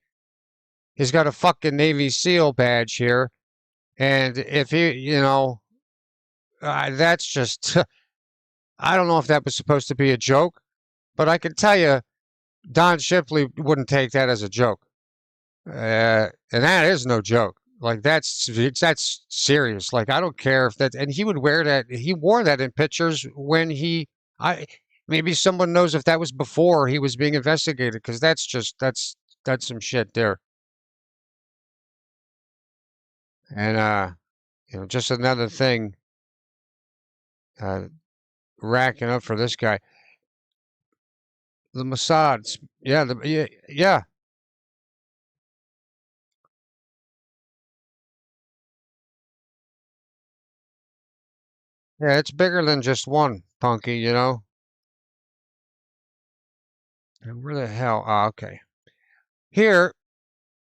he's got a fucking Navy SEAL badge here. And if he, that's just, I don't know if that was supposed to be a joke, but I can tell you, Don Shipley wouldn't take that as a joke. And that is no joke. Like, that's serious. Like, I don't care if that, and he would wear that. He wore that in pictures when maybe someone knows if that was before he was being investigated, because that's some shit there. And, just another thing, racking up for this guy. The Mossad, yeah, yeah. Yeah, it's bigger than just one, Punky, And where the hell? Okay. Here,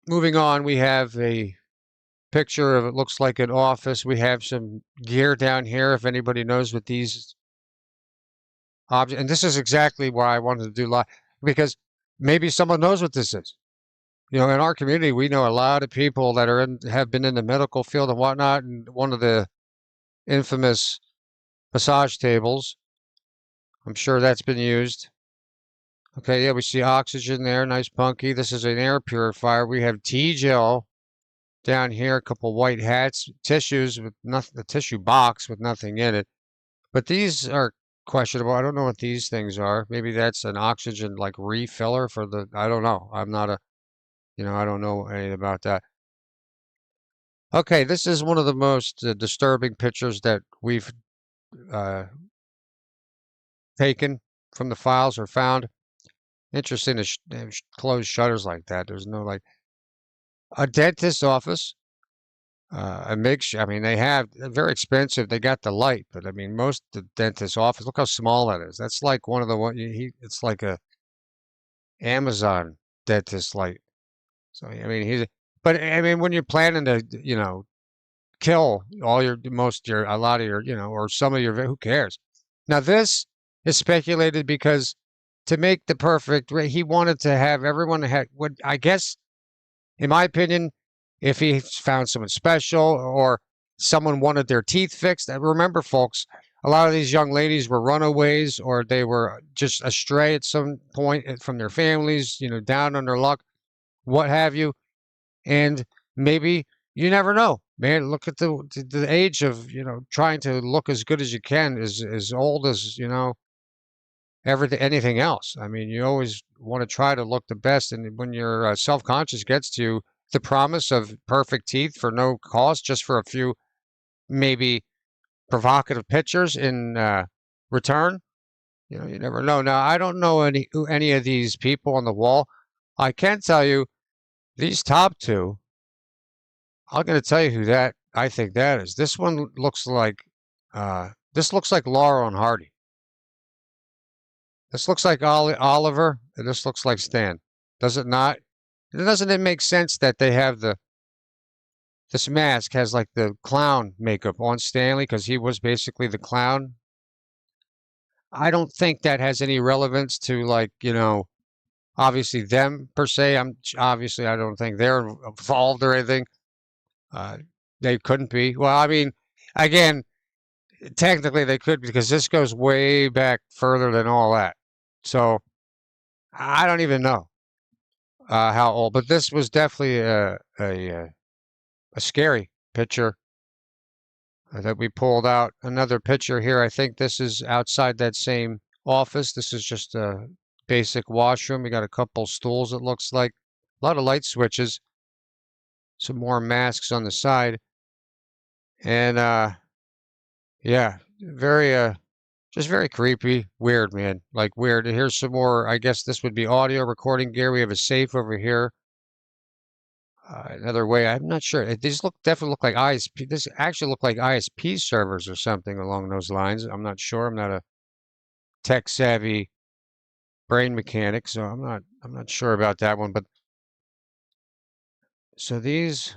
moving on, we have a picture of, it looks like an office. We have some gear down here, if anybody knows what these objects, and this is exactly why I wanted to do live, because maybe someone knows what this is. In our community, we know a lot of people that have been in the medical field and whatnot, and one of the infamous massage tables, I'm sure that's been used. Okay, yeah, we see oxygen there, nice Punky. This is an air purifier. We have T-gel down here, a couple white hats, tissues with nothing, the tissue box with nothing in it. But these are questionable. I don't know what these things are. Maybe that's an oxygen like refiller for the, I don't know. I'm not a, I don't know anything about that. Okay, this is one of the most disturbing pictures that we've taken from the files or found. Interesting to close shutters like that. There's no, like, a dentist's office. A mixture. I mean, they have, very expensive. They got the light, but I mean, most of the dentist's office, look how small that is. That's like one of the one. It's like a Amazon dentist light. So I mean, but I mean, when you're planning to, kill all your, a lot of your, or some of your, who cares? Now this is speculated because to make the perfect, he wanted to have everyone would, I guess, in my opinion, if he found someone special or someone wanted their teeth fixed. Remember, folks, a lot of these young ladies were runaways, or they were just astray at some point from their families, down on their luck, what have you. And maybe, you never know, man. Look at the age of, trying to look as good as you can, as old as, anything else. I mean, you always want to try to look the best. And when your self-conscious gets to you, the promise of perfect teeth for no cost, just for a few maybe provocative pictures in return, You know, you never know. Now, I don't know any of these people on the wall. I can tell you these top two. I'm going to tell you who that I think that is. This one looks like Laurel and Hardy. This looks like Oliver, and this looks like Stan. Does it not? Doesn't it make sense that they have this mask has like the clown makeup on Stanley because he was basically the clown? I don't think that has any relevance to, like, you know, obviously them per se. I don't think they're involved or anything. Uh, they couldn't be. Well, I mean, again, technically they could because this goes way back further than all that. So I don't even know how old, but this was definitely a scary picture that we pulled out. Another picture here. I think this is outside that same office. This is just a basic washroom. We got a couple stools, it looks like. A lot of light switches. Some more masks on the side. And yeah, very just very creepy. Weird, man. Like weird. Here's some more. I guess this would be audio recording gear. We have a safe over here. Another way, I'm not sure. These definitely look like ISP. This actually look like ISP servers or something along those lines. I'm not sure. I'm not a tech savvy brain mechanic, so I'm not sure about that one. But so these,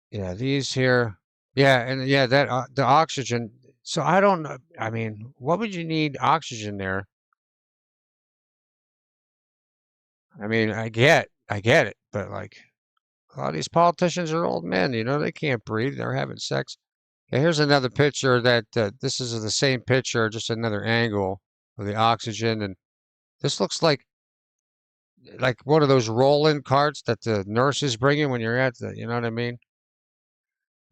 yeah, these here, yeah, and yeah, that the oxygen. So I don't know. I mean, what would you need oxygen there? I mean, I get it, but like a lot of these politicians are old men. You know, they can't breathe. They're having sex. Yeah, here's another picture that this is the same picture, just another angle of the oxygen, and this looks like one of those roll-in carts that the nurses bring in when you're at the, you know what I mean?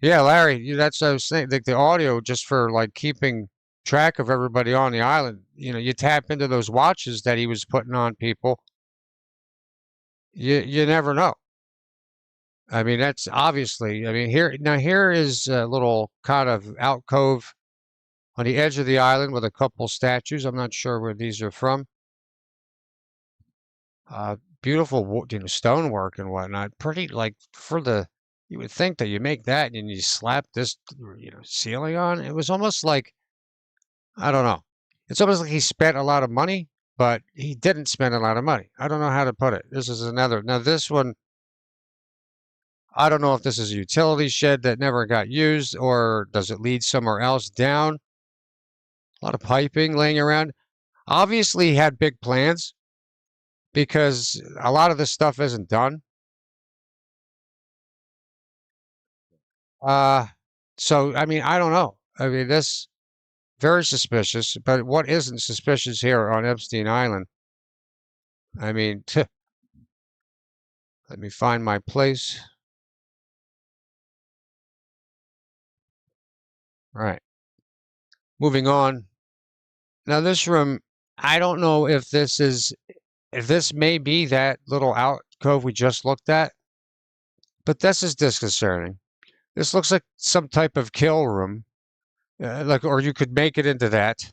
Yeah, Larry, that's what I was saying. Like the audio, just for like keeping track of everybody on the island. You know, you tap into those watches that he was putting on people. You never know. I mean, that's obviously. I mean, here is a little kind of alcove on the edge of the island with a couple statues. I'm not sure where these are from. Beautiful, you know, stonework and whatnot. Pretty, like, you would think that you make that and you slap this, you know, ceiling on. It was almost like, I don't know. It's almost like he spent a lot of money, but he didn't spend a lot of money. I don't know how to put it. This is another. Now, this one, I don't know if this is a utility shed that never got used or does it lead somewhere else down. A lot of piping laying around. Obviously, he had big plans because a lot of this stuff isn't done. Uh, so, I mean, I don't know. I mean, this very suspicious, but what isn't suspicious here on Epstein Island? I mean, let me find my place. All right. Moving on. Now, this room, I don't know if this may be that little alcove we just looked at, but this is disconcerting. This looks like some type of kill room, like, or you could make it into that.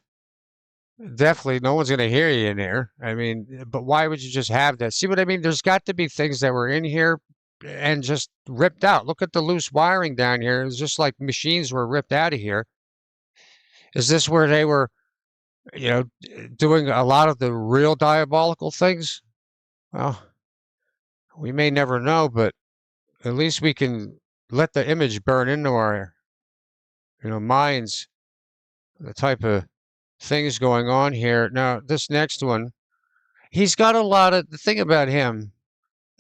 Definitely, no one's going to hear you in there. I mean, but why would you just have that? See what I mean? There's got to be things that were in here and just ripped out. Look at the loose wiring down here. It's just like machines were ripped out of here. Is this where they were, you know, doing a lot of the real diabolical things? Well, we may never know, but at least we can let the image burn into our, you know, minds, the type of things going on here. Now, this next one, he's got a lot of, the thing about him,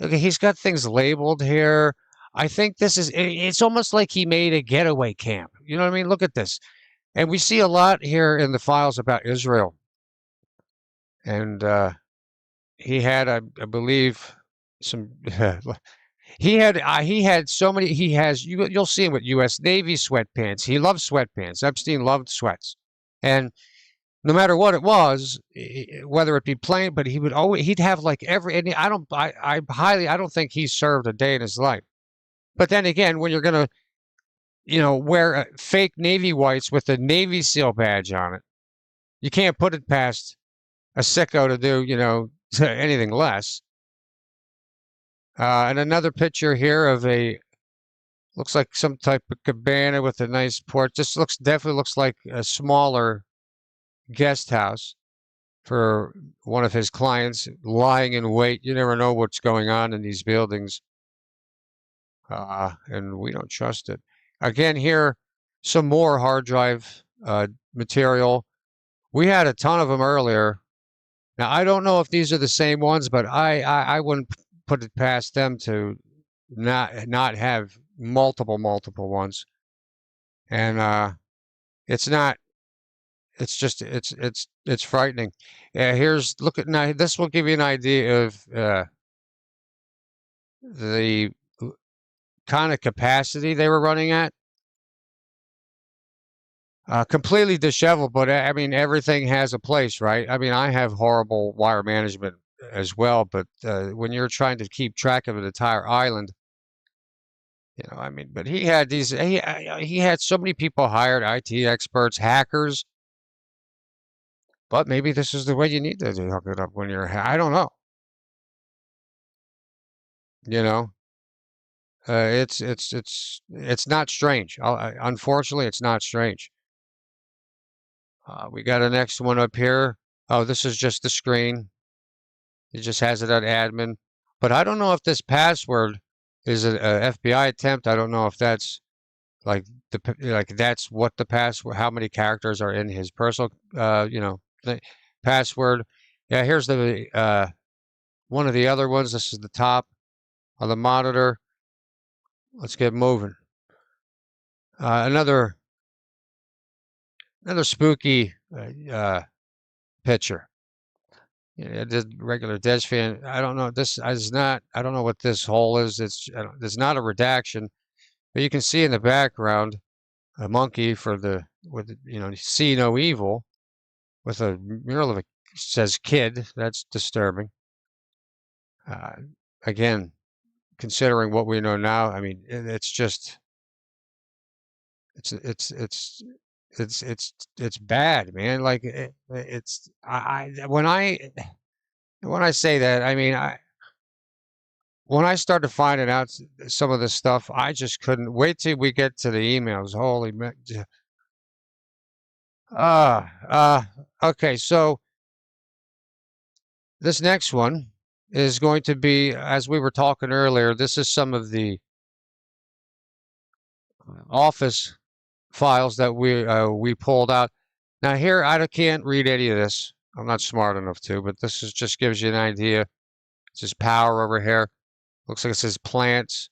okay, he's got things labeled here. I think it's almost like he made a getaway camp. You know what I mean? Look at this. And we see a lot here in the files about Israel. And he had, I believe, some, he had so many, you'll see him with U.S. Navy sweatpants. He loved sweatpants. Epstein loved sweats. And no matter what it was, whether it be plain, but he'd have like and I don't think he served a day in his life. But then again, when you're going to, you know, wear fake Navy whites with a Navy SEAL badge on it, you can't put it past a sicko to do, anything less. And another picture here of looks like some type of cabana with a nice porch. This definitely looks like a smaller guest house for one of his clients lying in wait. You never know what's going on in these buildings. And we don't trust it. Again, here, some more hard drive material. We had a ton of them earlier. Now, I don't know if these are the same ones, but I wouldn't put it past them to not have multiple ones. And it's not. It's just it's frightening. Look at now. This will give you an idea of the kind of capacity they were running at. Completely disheveled, but I mean, everything has a place, right? I mean, I have horrible wire management as well, but when you're trying to keep track of an entire island, I mean, but he had he had so many people hired, IT experts, hackers, but maybe this is the way you need to hook it up when I don't know. You know, it's not strange. Unfortunately, it's not strange. We got a next one up here. Oh, this is just the screen. It just has it on admin. But I don't know if this password is an FBI attempt. I don't know if that's like that's what the password, how many characters are in his personal, password. Yeah, here's the one of the other ones. This is the top of the monitor. Let's get moving. Another spooky picture. The regular Des fan. I don't know. This is not. I don't know what this hole is. There's not a redaction, but you can see in the background a monkey with see no evil, with a mural of says kid. That's disturbing. Again, considering what we know now, I mean, it's just it's bad, man. Like it's when I say that, I mean when I started finding out some of this stuff, I just couldn't wait till we get to the emails. Holy man. Okay, so this next one is going to be, as we were talking earlier, this is some of the office files that we pulled out. Now here, I can't read any of this. I'm not smart enough to, but this just gives you an idea. It says power over here. Looks like it says plants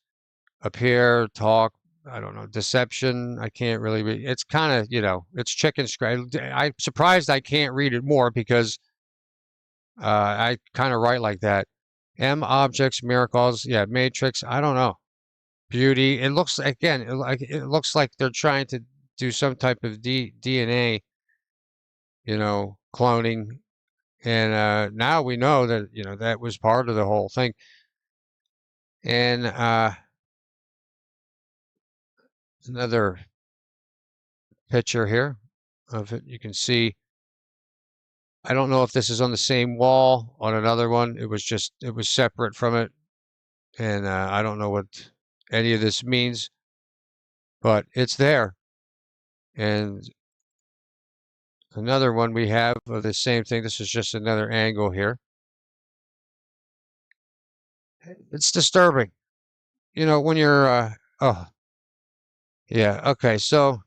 up here, talk. I don't know, deception. I can't really read. It's kind of, it's chicken scratch. I'm surprised I can't read it more because I kind of write like that. M objects, miracles. Yeah, matrix. I don't know. Beauty. It looks, again, it looks like they're trying to do some type of DNA, cloning. And now we know that, that was part of the whole thing. And another picture here of it. You can see, I don't know if this is on the same wall on another one. It was separate from it. And I don't know what any of this means, but it's there. And another one we have of the same thing. This is just another angle here. It's disturbing. When you're, oh, yeah, okay, so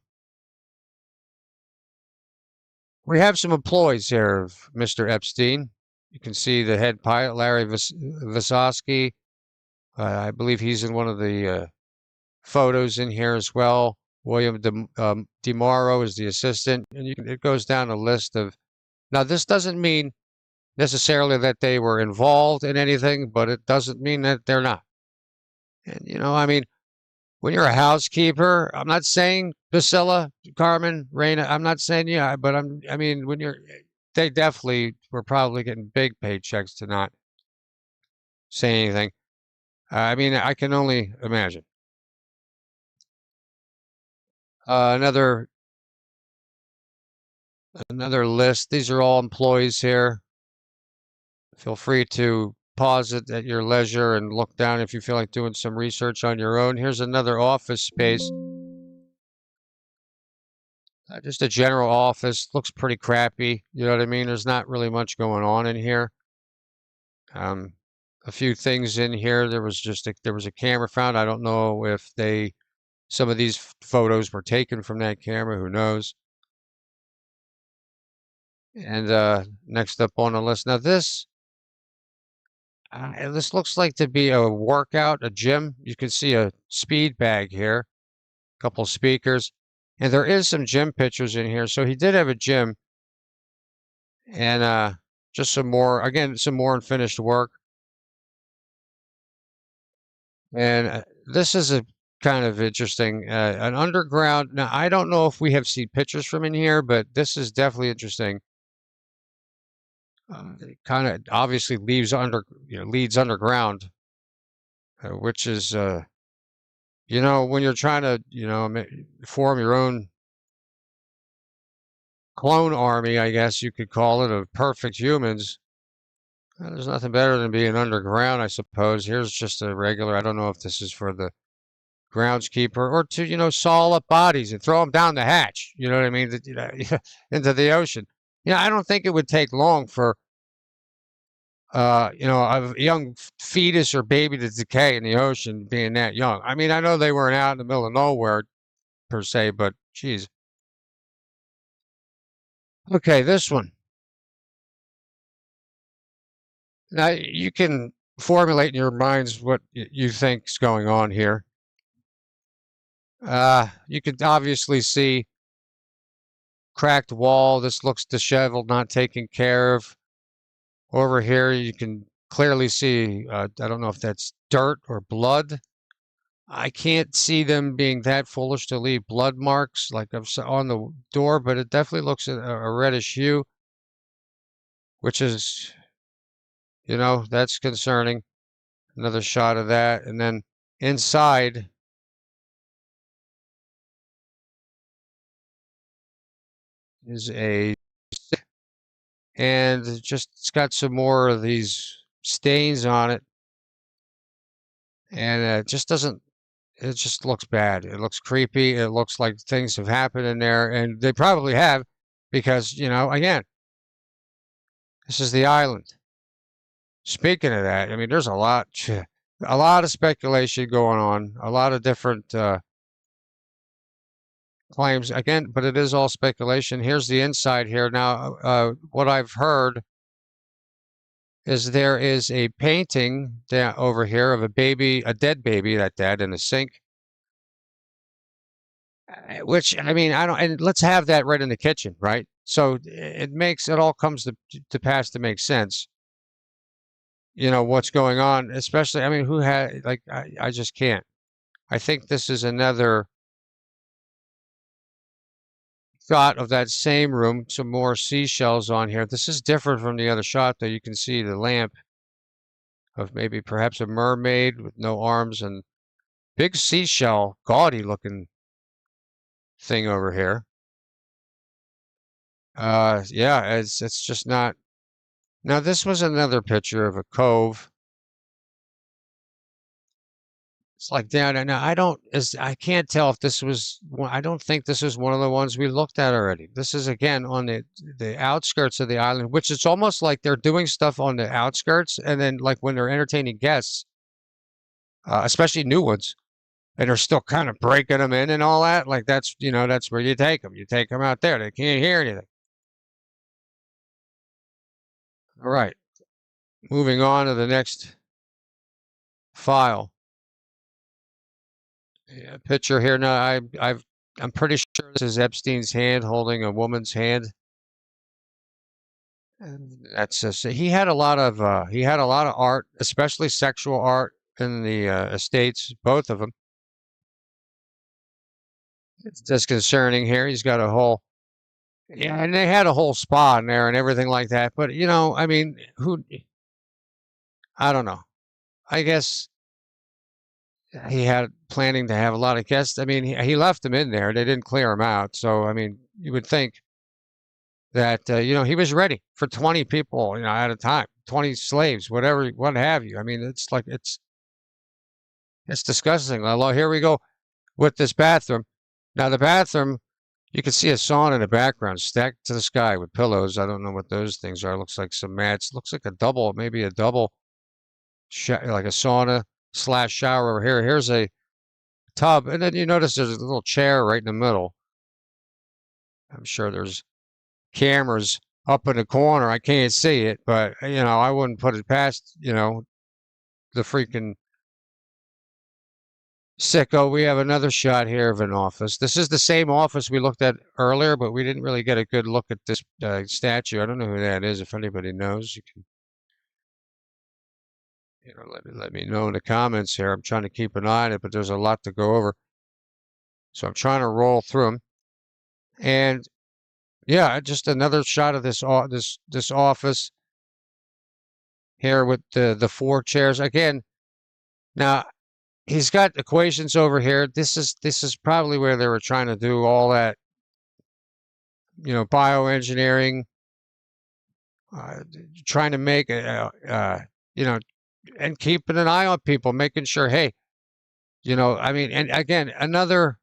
we have some employees here of Mr. Epstein. You can see the head pilot, Larry Visosky. I believe he's in one of the photos in here as well. William DeMauro is the assistant, and it goes down a list of. Now, this doesn't mean necessarily that they were involved in anything, but it doesn't mean that they're not. And I mean, when you're a housekeeper, I'm not saying Priscilla, Carmen, Raina, I'm not saying but I mean, they definitely were probably getting big paychecks to not say anything. I mean, I can only imagine. Another Another list. These are all employees here. Feel free to pause it at your leisure and look down if you feel like doing some research on your own. Here's another office space. Just a general office. Looks pretty crappy. You know what I mean? There's not really much going on in here. A few things in here. There was a camera found. I don't know if some of these photos were taken from that camera. Who knows? And next up on the list. Now this looks like to be a workout, a gym. You can see a speed bag here, a couple speakers, and there is some gym pictures in here. So he did have a gym, and just some more unfinished work. And this is a kind of interesting, an underground. Now, I don't know if we have seen pictures from in here, but this is definitely interesting. It kind of obviously leads underground, which is, when you're trying to, form your own clone army, I guess you could call it, of perfect humans. There's nothing better than being underground, I suppose. Here's just a regular, I don't know if this is for the groundskeeper or to, saw up bodies and throw them down the hatch. You know what I mean? Into the ocean. I don't think it would take long for, a young fetus or baby to decay in the ocean being that young. I mean, I know they weren't out in the middle of nowhere per se, but geez. Okay, this one. Now you can formulate in your minds what you think's going on here. You could obviously see cracked wall. This looks disheveled, not taken care of. Over here, you can clearly see, I don't know if that's dirt or blood. I can't see them being that foolish to leave blood marks like on the door, but it definitely looks a reddish hue, which is, that's concerning. Another shot of that. And then inside is and it's got some more of these stains on it. And it just looks bad. It looks creepy. It looks like things have happened in there, and they probably have because, again, this is the island. Speaking of that, I mean, there's a lot of speculation going on, a lot of different claims again, but it is all speculation. Here's the inside here. Now, what I've heard is there is a painting down over here of a dead baby, that dead in a sink. Which, I mean, and let's have that right in the kitchen, right? So it all comes to pass to make sense. What's going on, especially, I mean, I just can't. I think this is another shot of that same room, some more seashells on here. This is different from the other shot, though. You can see the lamp of maybe perhaps a mermaid with no arms and big seashell, gaudy looking thing over here. Yeah, it's just not. Now this was another picture of a cove. It's like down there. Now I can't tell if this was I don't think this is one of the ones we looked at already. This is again on the outskirts of the island, which it's almost like they're doing stuff on the outskirts, and then like when they're entertaining guests, especially new ones, and they're still kind of breaking them in and all that. Like that's where you take them. You take them out there. They can't hear anything. All right, moving on to the next file. Yeah, picture here now. I'm pretty sure this is Epstein's hand holding a woman's hand. And that's just, he had a lot of art, especially sexual art in the estates, both of them. It's just concerning here. He's got a whole, yeah, and they had a whole spa in there and everything like that. But I mean, I don't know. I guess he had planning to have a lot of guests. I mean, he left them in there. They didn't clear them out. So, I mean, you would think that he was ready for 20 people, at a time, 20 slaves, whatever, what have you. I mean, it's like it's disgusting. Well, here we go with this bathroom. Now the bathroom, you can see a sauna in the background, stacked to the sky with pillows. I don't know what those things are. It looks like some mats. Looks like maybe a double, like a sauna / shower over here. Here's a tub, and then you notice there's a little chair right in the middle. I'm sure there's cameras up in the corner. I can't see it, but I wouldn't put it past the freaking sicko. We have another shot here of an office. This is the same office we looked at earlier, but we didn't really get a good look at this statue. I don't know who that is. If anybody knows, you can let me know in the comments here. I'm trying to keep an eye on it, but there's a lot to go over, so I'm trying to roll through them. And yeah, just another shot of this office here with the 4 chairs again. Now he's got equations over here. This is probably where they were trying to do all that, bioengineering, trying to make and keeping an eye on people, making sure, hey, I mean, and again, another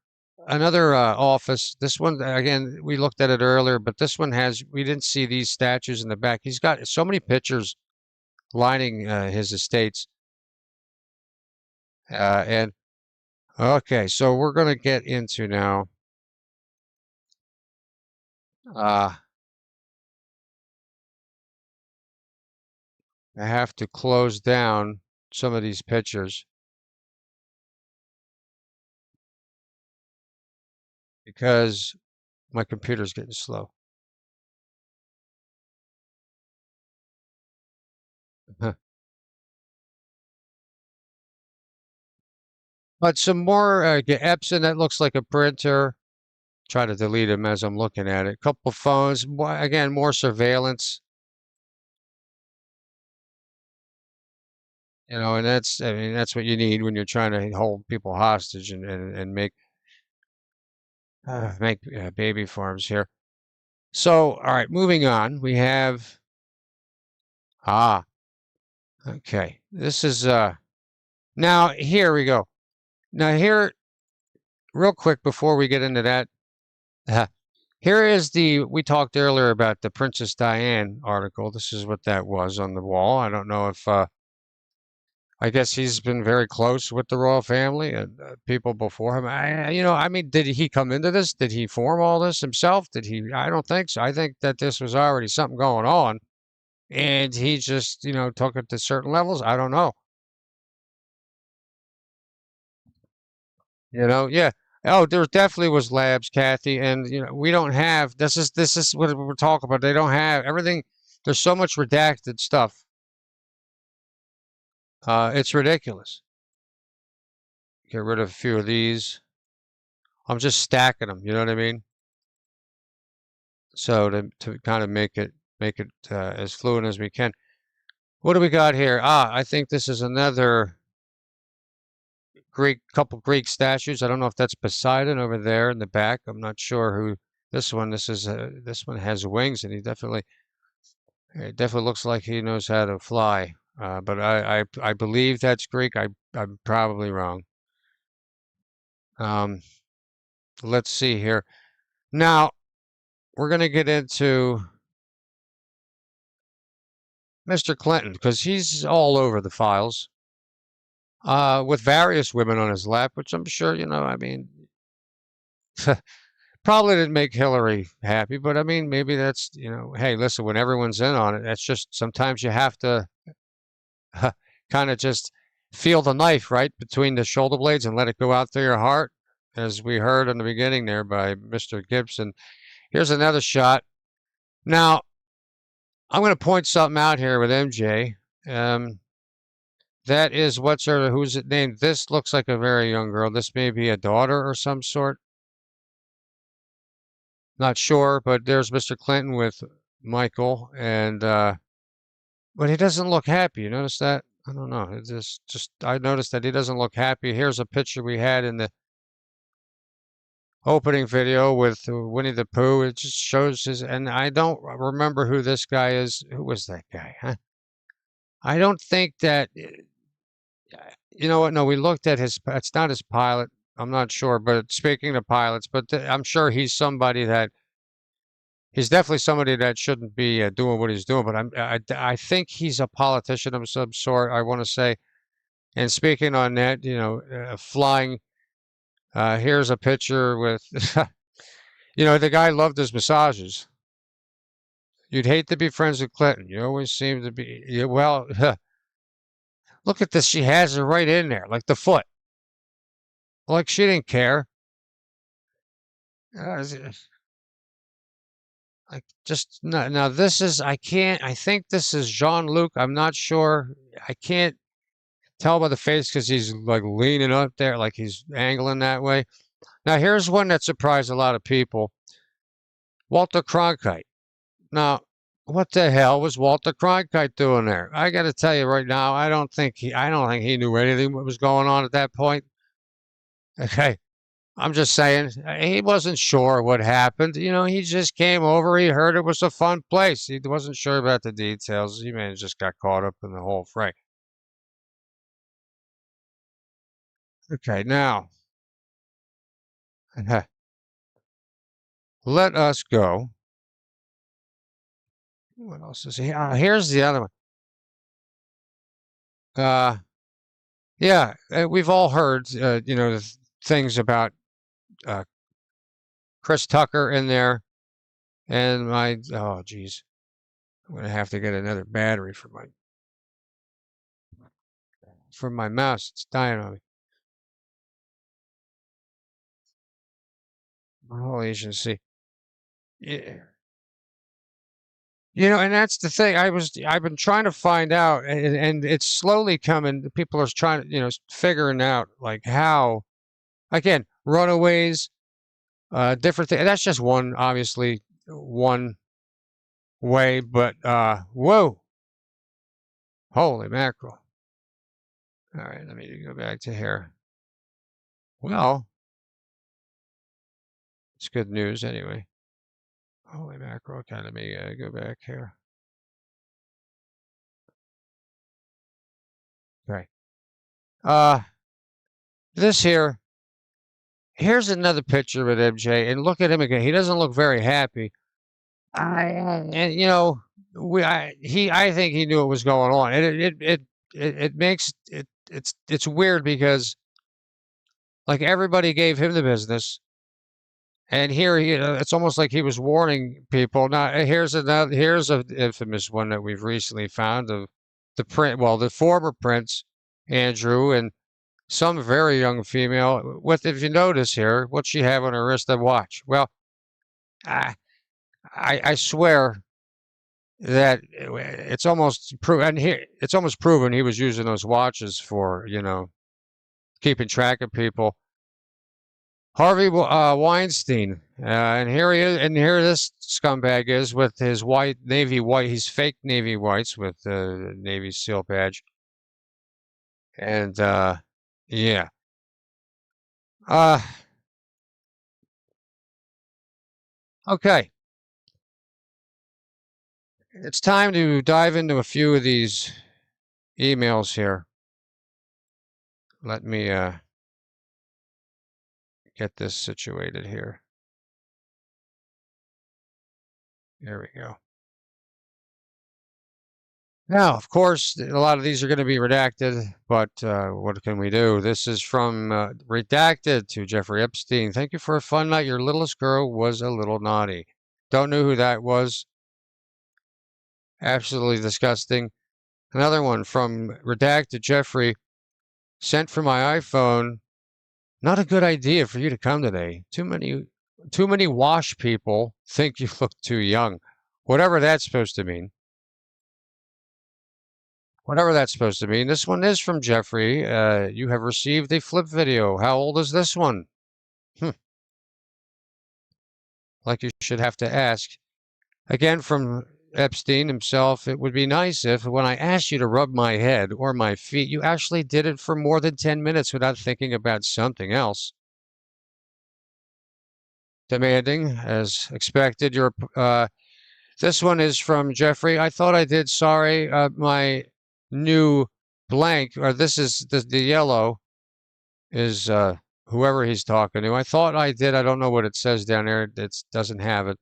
office. This one, again, we looked at it earlier, but this one we didn't see these statues in the back. He's got so many pictures lining his estates. And okay, so we're going to get into now. I have to close down some of these pictures because my computer's getting slow. But some more Epson, that looks like a printer. Try to delete them as I'm looking at it. Couple phones, again, more surveillance. And that's what you need when you're trying to hold people hostage and make baby farms here. So, all right, moving on. We have okay. This is now here we go. Now here, real quick before we get into that, here is we talked earlier about the Princess Diane article. This is what that was on the wall. I don't know if I guess he's been very close with the royal family and people before him. I mean, did he come into this? Did he form all this himself? Did he? I don't think so. I think that this was already something going on, and he just, took it to certain levels. I don't know. Yeah. Oh, there definitely was labs, Kathy, and we don't have. This is what we're talking about. They don't have everything. There's so much redacted stuff. It's ridiculous. Get rid of a few of these. I'm just stacking them. You know what I mean? So to kind of make it as fluent as we can. What do we got here? I think this is another couple Greek statues. I don't know if that's Poseidon over there in the back. I'm not sure who this one. This one has wings, and it definitely looks like he knows how to fly. But I believe that's Greek. I'm probably wrong. Let's see here. Now we're going to get into Mr. Clinton because he's all over the files. With various women on his lap, which I'm sure, I mean, probably didn't make Hillary happy, but I mean, maybe that's, hey, listen, when everyone's in on it, that's just, sometimes you have to kind of just feel the knife right between the shoulder blades and let it go out through your heart, as we heard in the beginning there by Mr. Gibson. Here's another shot. Now, I'm going to point something out here with MJ. That is who's it named? This looks like a very young girl. This may be a daughter or some sort. Not sure, but there's Mr. Clinton with Michael, and but he doesn't look happy. You notice that? I don't know. It's just I noticed that he doesn't look happy. Here's a picture we had in the opening video with Winnie the Pooh. It just shows his, and I don't remember who this guy is. Who was that guy? Huh? I don't think that, you know what? No, we looked at his, it's not his pilot. I'm not sure, but speaking of pilots, but I'm sure he's somebody that, he's definitely somebody that shouldn't be doing what he's doing, but I think he's a politician of some sort, I want to say. And speaking on that, you know, flying, here's a picture with, you know, the guy loved his massages. You'd hate to be friends with Clinton. You always seem to be, yeah, well, look at this. She has it right in there, like the foot. Like she didn't care. Like just now this is, I can't, I think this is Jean-Luc. I'm not sure. I can't tell by the face because he's like leaning up there, like he's angling that way. Now here's one that surprised a lot of people. Walter Cronkite. Now, what the hell was Walter Cronkite doing there? I got to tell you right now, I don't think he knew anything what was going on at that point. Okay. I'm just saying, he wasn't sure what happened. You know, he just came over. He heard it was a fun place. He wasn't sure about the details. He may have just got caught up in the whole fray. Okay, now, let us go. What else is here? Here's the other one. Yeah, we've all heard, you know, things about Chris Tucker in there, and oh, geez, I'm gonna have to get another battery for my mouse. It's dying on me. My whole agency. Yeah. You know, and that's the thing. I've been trying to find out, and it's slowly coming. People are trying to, you know, figuring out like how, again, runaways, different things. That's just one, obviously, one way, but whoa, holy mackerel! All right, let me go back to here. Well, it's good news anyway. Holy mackerel! Okay, let me go back here. Okay. This here. Here's another picture with MJ, and look at him again. He doesn't look very happy. And you know, I think he knew what was going on, and it makes it's weird because like everybody gave him the business, and here you know it's almost like he was warning people. Now here's an infamous one that we've recently found of the former Prince Andrew and some very young female. If you notice here, what she have on her wrist and watch? Well, I swear that it's almost proven. It's almost proven he was using those watches for, you know, keeping track of people. Harvey Weinstein, and here he is, and here this scumbag is with his navy white. He's fake navy whites with the Navy SEAL badge, and yeah. Okay. It's time to dive into a few of these emails here. Let me get this situated here. There we go. Now, of course, a lot of these are going to be redacted, but what can we do? This is from Redacted to Jeffrey Epstein. Thank you for a fun night. Your littlest girl was a little naughty. Don't know who that was. Absolutely disgusting. Another one from Redacted Jeffrey. Sent from my iPhone. Not a good idea for you to come today. Too many wash people think you look too young. Whatever that's supposed to mean. Whatever that's supposed to mean. This one is from Jeffrey. You have received a flip video. How old is this one? Like you should have to ask. Again, from Epstein himself, it would be nice if when I asked you to rub my head or my feet, you actually did it for more than 10 minutes without thinking about something else. demanding, as expected. This one is from Jeffrey. I thought I did. Sorry, my new blank, or this is the yellow, is whoever he's talking to. I thought I did. I don't know what it says down there. It doesn't have it.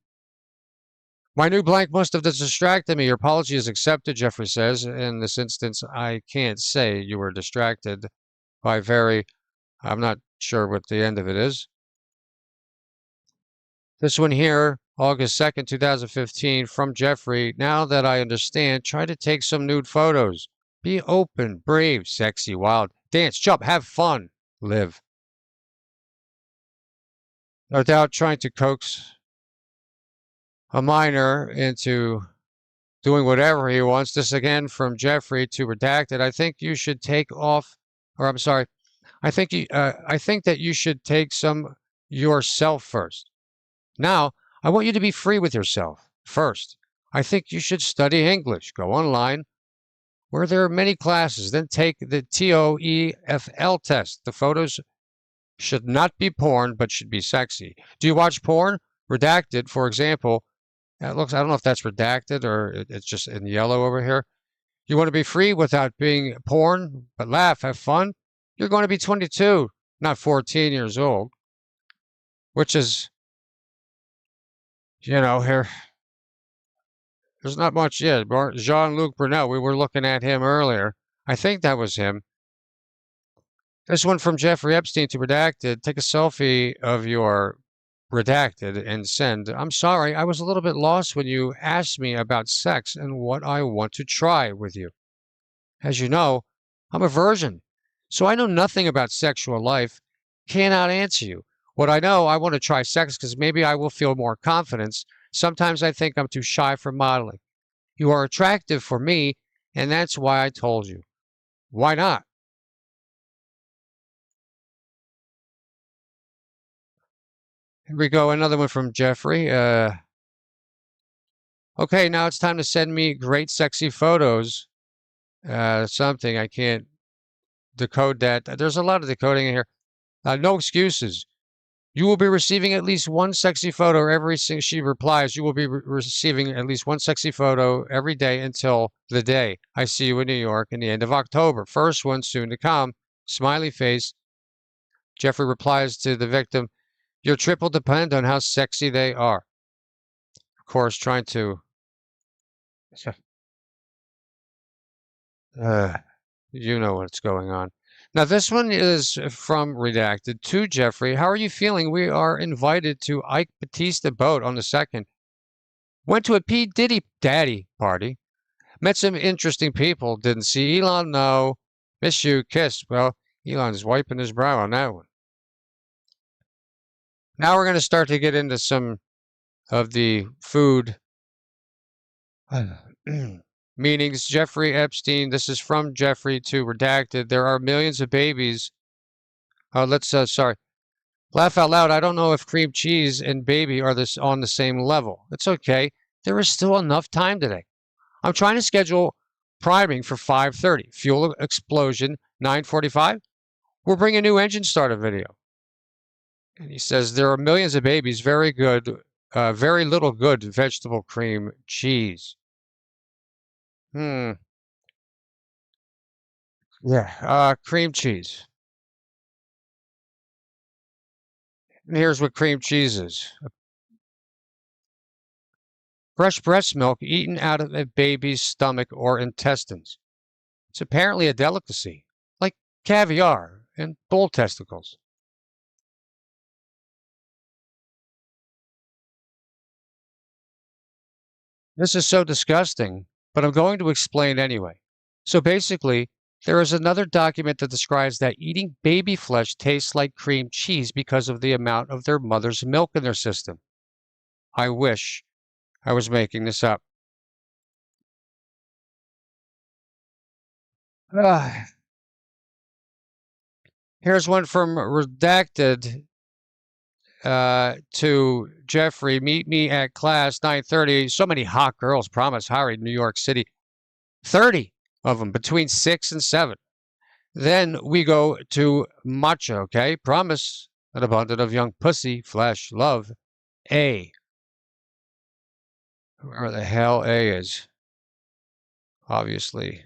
My new blank must have distracted me. Your apology is accepted, Jeffrey says. In this instance, I can't say you were distracted by I'm not sure what the end of it is. This one here, August 2nd, 2015, from Jeffrey. Now that I understand, try to take some nude photos. Be open, brave, sexy, wild. Dance, jump, have fun, live. No doubt trying to coax a minor into doing whatever he wants. This again from Jeffrey to Redacted. I think you should take off, or I'm sorry, I think that you should take some yourself first. Now, I want you to be free with yourself first. I think you should study English. Go online where there are many classes. Then take the TOEFL test. The photos should not be porn, but should be sexy. Do you watch porn? Redacted, for example. I don't know if that's redacted or it's just in yellow over here. You want to be free without being porn, but laugh, have fun? You're going to be 22, not 14 years old, which is, here. There's not much yet. Jean-Luc Brunel, we were looking at him earlier. I think that was him. This one from Jeffrey Epstein to Redacted. Take a selfie of your Redacted and send. I'm sorry, I was a little bit lost when you asked me about sex and what I want to try with you. As you know, I'm a virgin, so I know nothing about sexual life. Cannot answer you. What I know, I want to try sex because maybe I will feel more confidence. Sometimes I think I'm too shy for modeling. You are attractive for me, and that's why I told you. Why not? Here we go, another one from Jeffrey. Okay, now it's time to send me great sexy photos. Something, I can't decode that. There's a lot of decoding in here. No excuses. You will be receiving at least one sexy photo every single, she replies, you will be receiving at least one sexy photo every day until the day I see you in New York in the end of October. First one soon to come. Smiley face. Jeffrey replies to the victim, your trip will depend on how sexy they are. Of course, trying to you know what's going on. Now, this one is from Redacted to Jeffrey. How are you feeling? We are invited to Ike Batista boat on the 2nd. Went to a P. Diddy daddy party. Met some interesting people. Didn't see Elon, no. Miss you, kiss. Well, Elon's wiping his brow on that one. Now we're going to start to get into some of the food meanings. Jeffrey Epstein, this is from Jeffrey to Redacted. There are millions of babies. Sorry. Laugh out loud. I don't know if cream cheese and baby are on the same level. It's okay. There is still enough time today. I'm trying to schedule priming for 5:30. Fuel explosion, 9:45. We'll bring a new engine starter video. And he says, there are millions of babies. Very good. Very little good vegetable cream cheese. Yeah, cream cheese. And here's what cream cheese is. Fresh breast milk eaten out of a baby's stomach or intestines. It's apparently a delicacy, like caviar and bull testicles. This is so disgusting, but I'm going to explain anyway. So basically, there is another document that describes that eating baby flesh tastes like cream cheese because of the amount of their mother's milk in their system. I wish I was making this up. Here's one from Redacted to Jeffrey. Meet me at class 9:30. So many hot girls promise Harry, New York City. 30 of them between 6 and 7. Then we go to matcha, okay? Promise an abundance of young pussy, flesh, love, A. Where the hell A is. Obviously.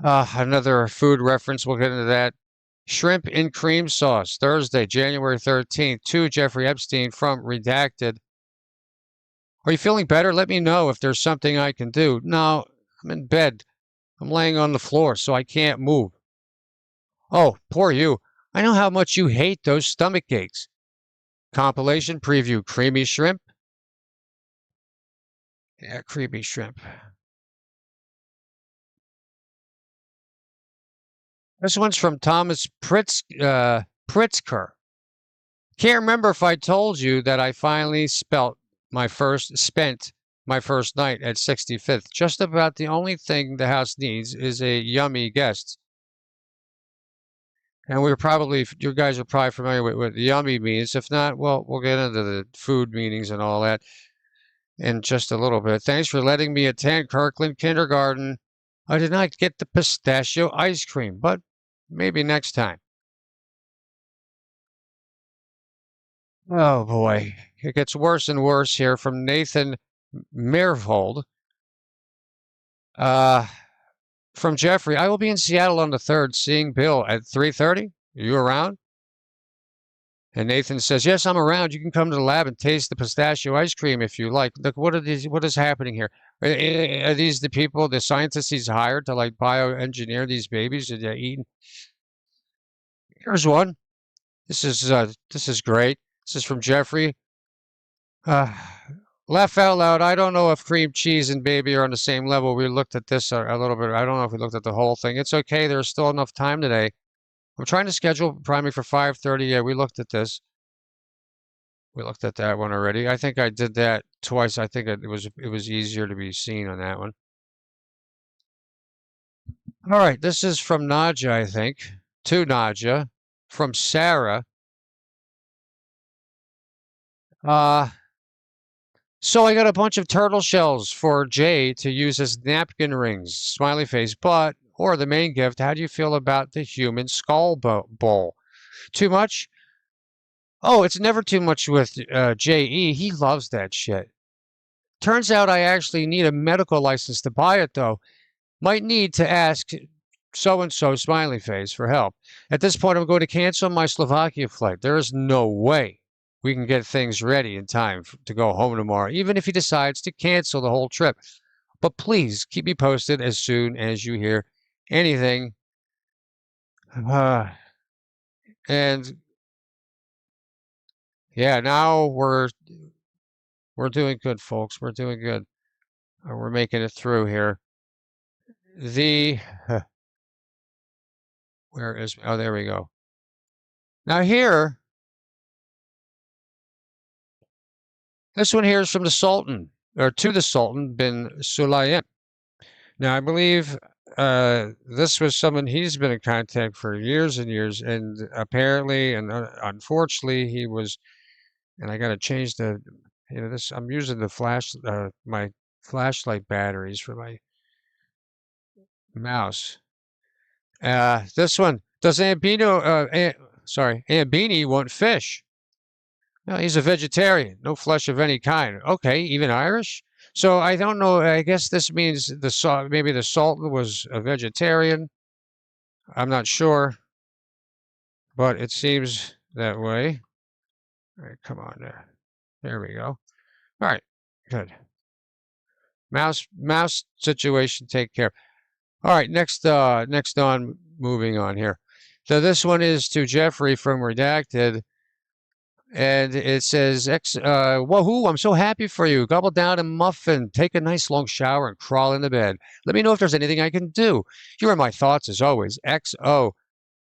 Another food reference. We'll get into that. Shrimp in cream sauce. Thursday, January 13th. To Jeffrey Epstein from Redacted. Are you feeling better? Let me know if there's something I can do. No, I'm in bed. I'm laying on the floor, so I can't move. Oh, poor you. I know how much you hate those stomach aches. Compilation preview. Creamy shrimp. Yeah, creamy shrimp. This one's from Thomas Pritzker. Can't remember if I told you that I finally spent my first night at 65th. Just about the only thing the house needs is a yummy guest. And you guys are probably familiar with what yummy means. If not, well, we'll get into the food meanings and all that in just a little bit. Thanks for letting me attend Kirkland Kindergarten. I did not get the pistachio ice cream, but maybe next time. Oh boy, it gets worse and worse here from Nathan Mirvold. From Jeffrey, I will be in Seattle on the 3rd, seeing Bill at 3:30. Are you around? And Nathan says, yes, I'm around. You can come to the lab and taste the pistachio ice cream if you like. Look, what is happening here? Are these the people, the scientists he's hired to like bioengineer these babies that they're eating? Here's one. This is great. This is from Jeffrey. Laugh out loud. I don't know if cream cheese and baby are on the same level. We looked at this a little bit. I don't know if we looked at the whole thing. It's okay. There's still enough time today. I'm trying to schedule primary for 5:30. Yeah, we looked at this. We looked at that one already. I think I did that twice. I think it was easier to be seen on that one. All right, this is from Nadja, I think. To Nadja, from Sarah. So I got a bunch of turtle shells for Jay to use as napkin rings. Smiley face. Or the main gift, how do you feel about the human skull bowl? Too much? Oh, it's never too much with J.E. He loves that shit. Turns out I actually need a medical license to buy it, though. Might need to ask so-and-so smiley face for help. At this point, I'm going to cancel my Slovakia flight. There is no way we can get things ready in time to go home tomorrow, even if he decides to cancel the whole trip. But please keep me posted as soon as you hear anything. And yeah, now we're doing good, folks. We're doing good. We're making it through here. Where is, oh, there we go. Now here, this one here is from the Sultan, or to the Sultan bin Sulayem. Now, I believe this was someone he's been in contact for years and years, and apparently, and unfortunately, he was, and I got to change the, this, I'm using the my flashlight batteries for my mouse. This one, does Ambini want fish? No, he's a vegetarian, no flesh of any kind. Okay, even Irish? So I don't know, I guess this means maybe the Sultan was a vegetarian. I'm not sure, but it seems that way. All right, come on there. There we go. All right, good. Mouse situation, take care. All right, next on, moving on here. So this one is to Jeffrey from Redacted. And it says, woohoo, I'm so happy for you. Gobble down a muffin, take a nice long shower, and crawl into bed. Let me know if there's anything I can do. Here are my thoughts, as always. XO.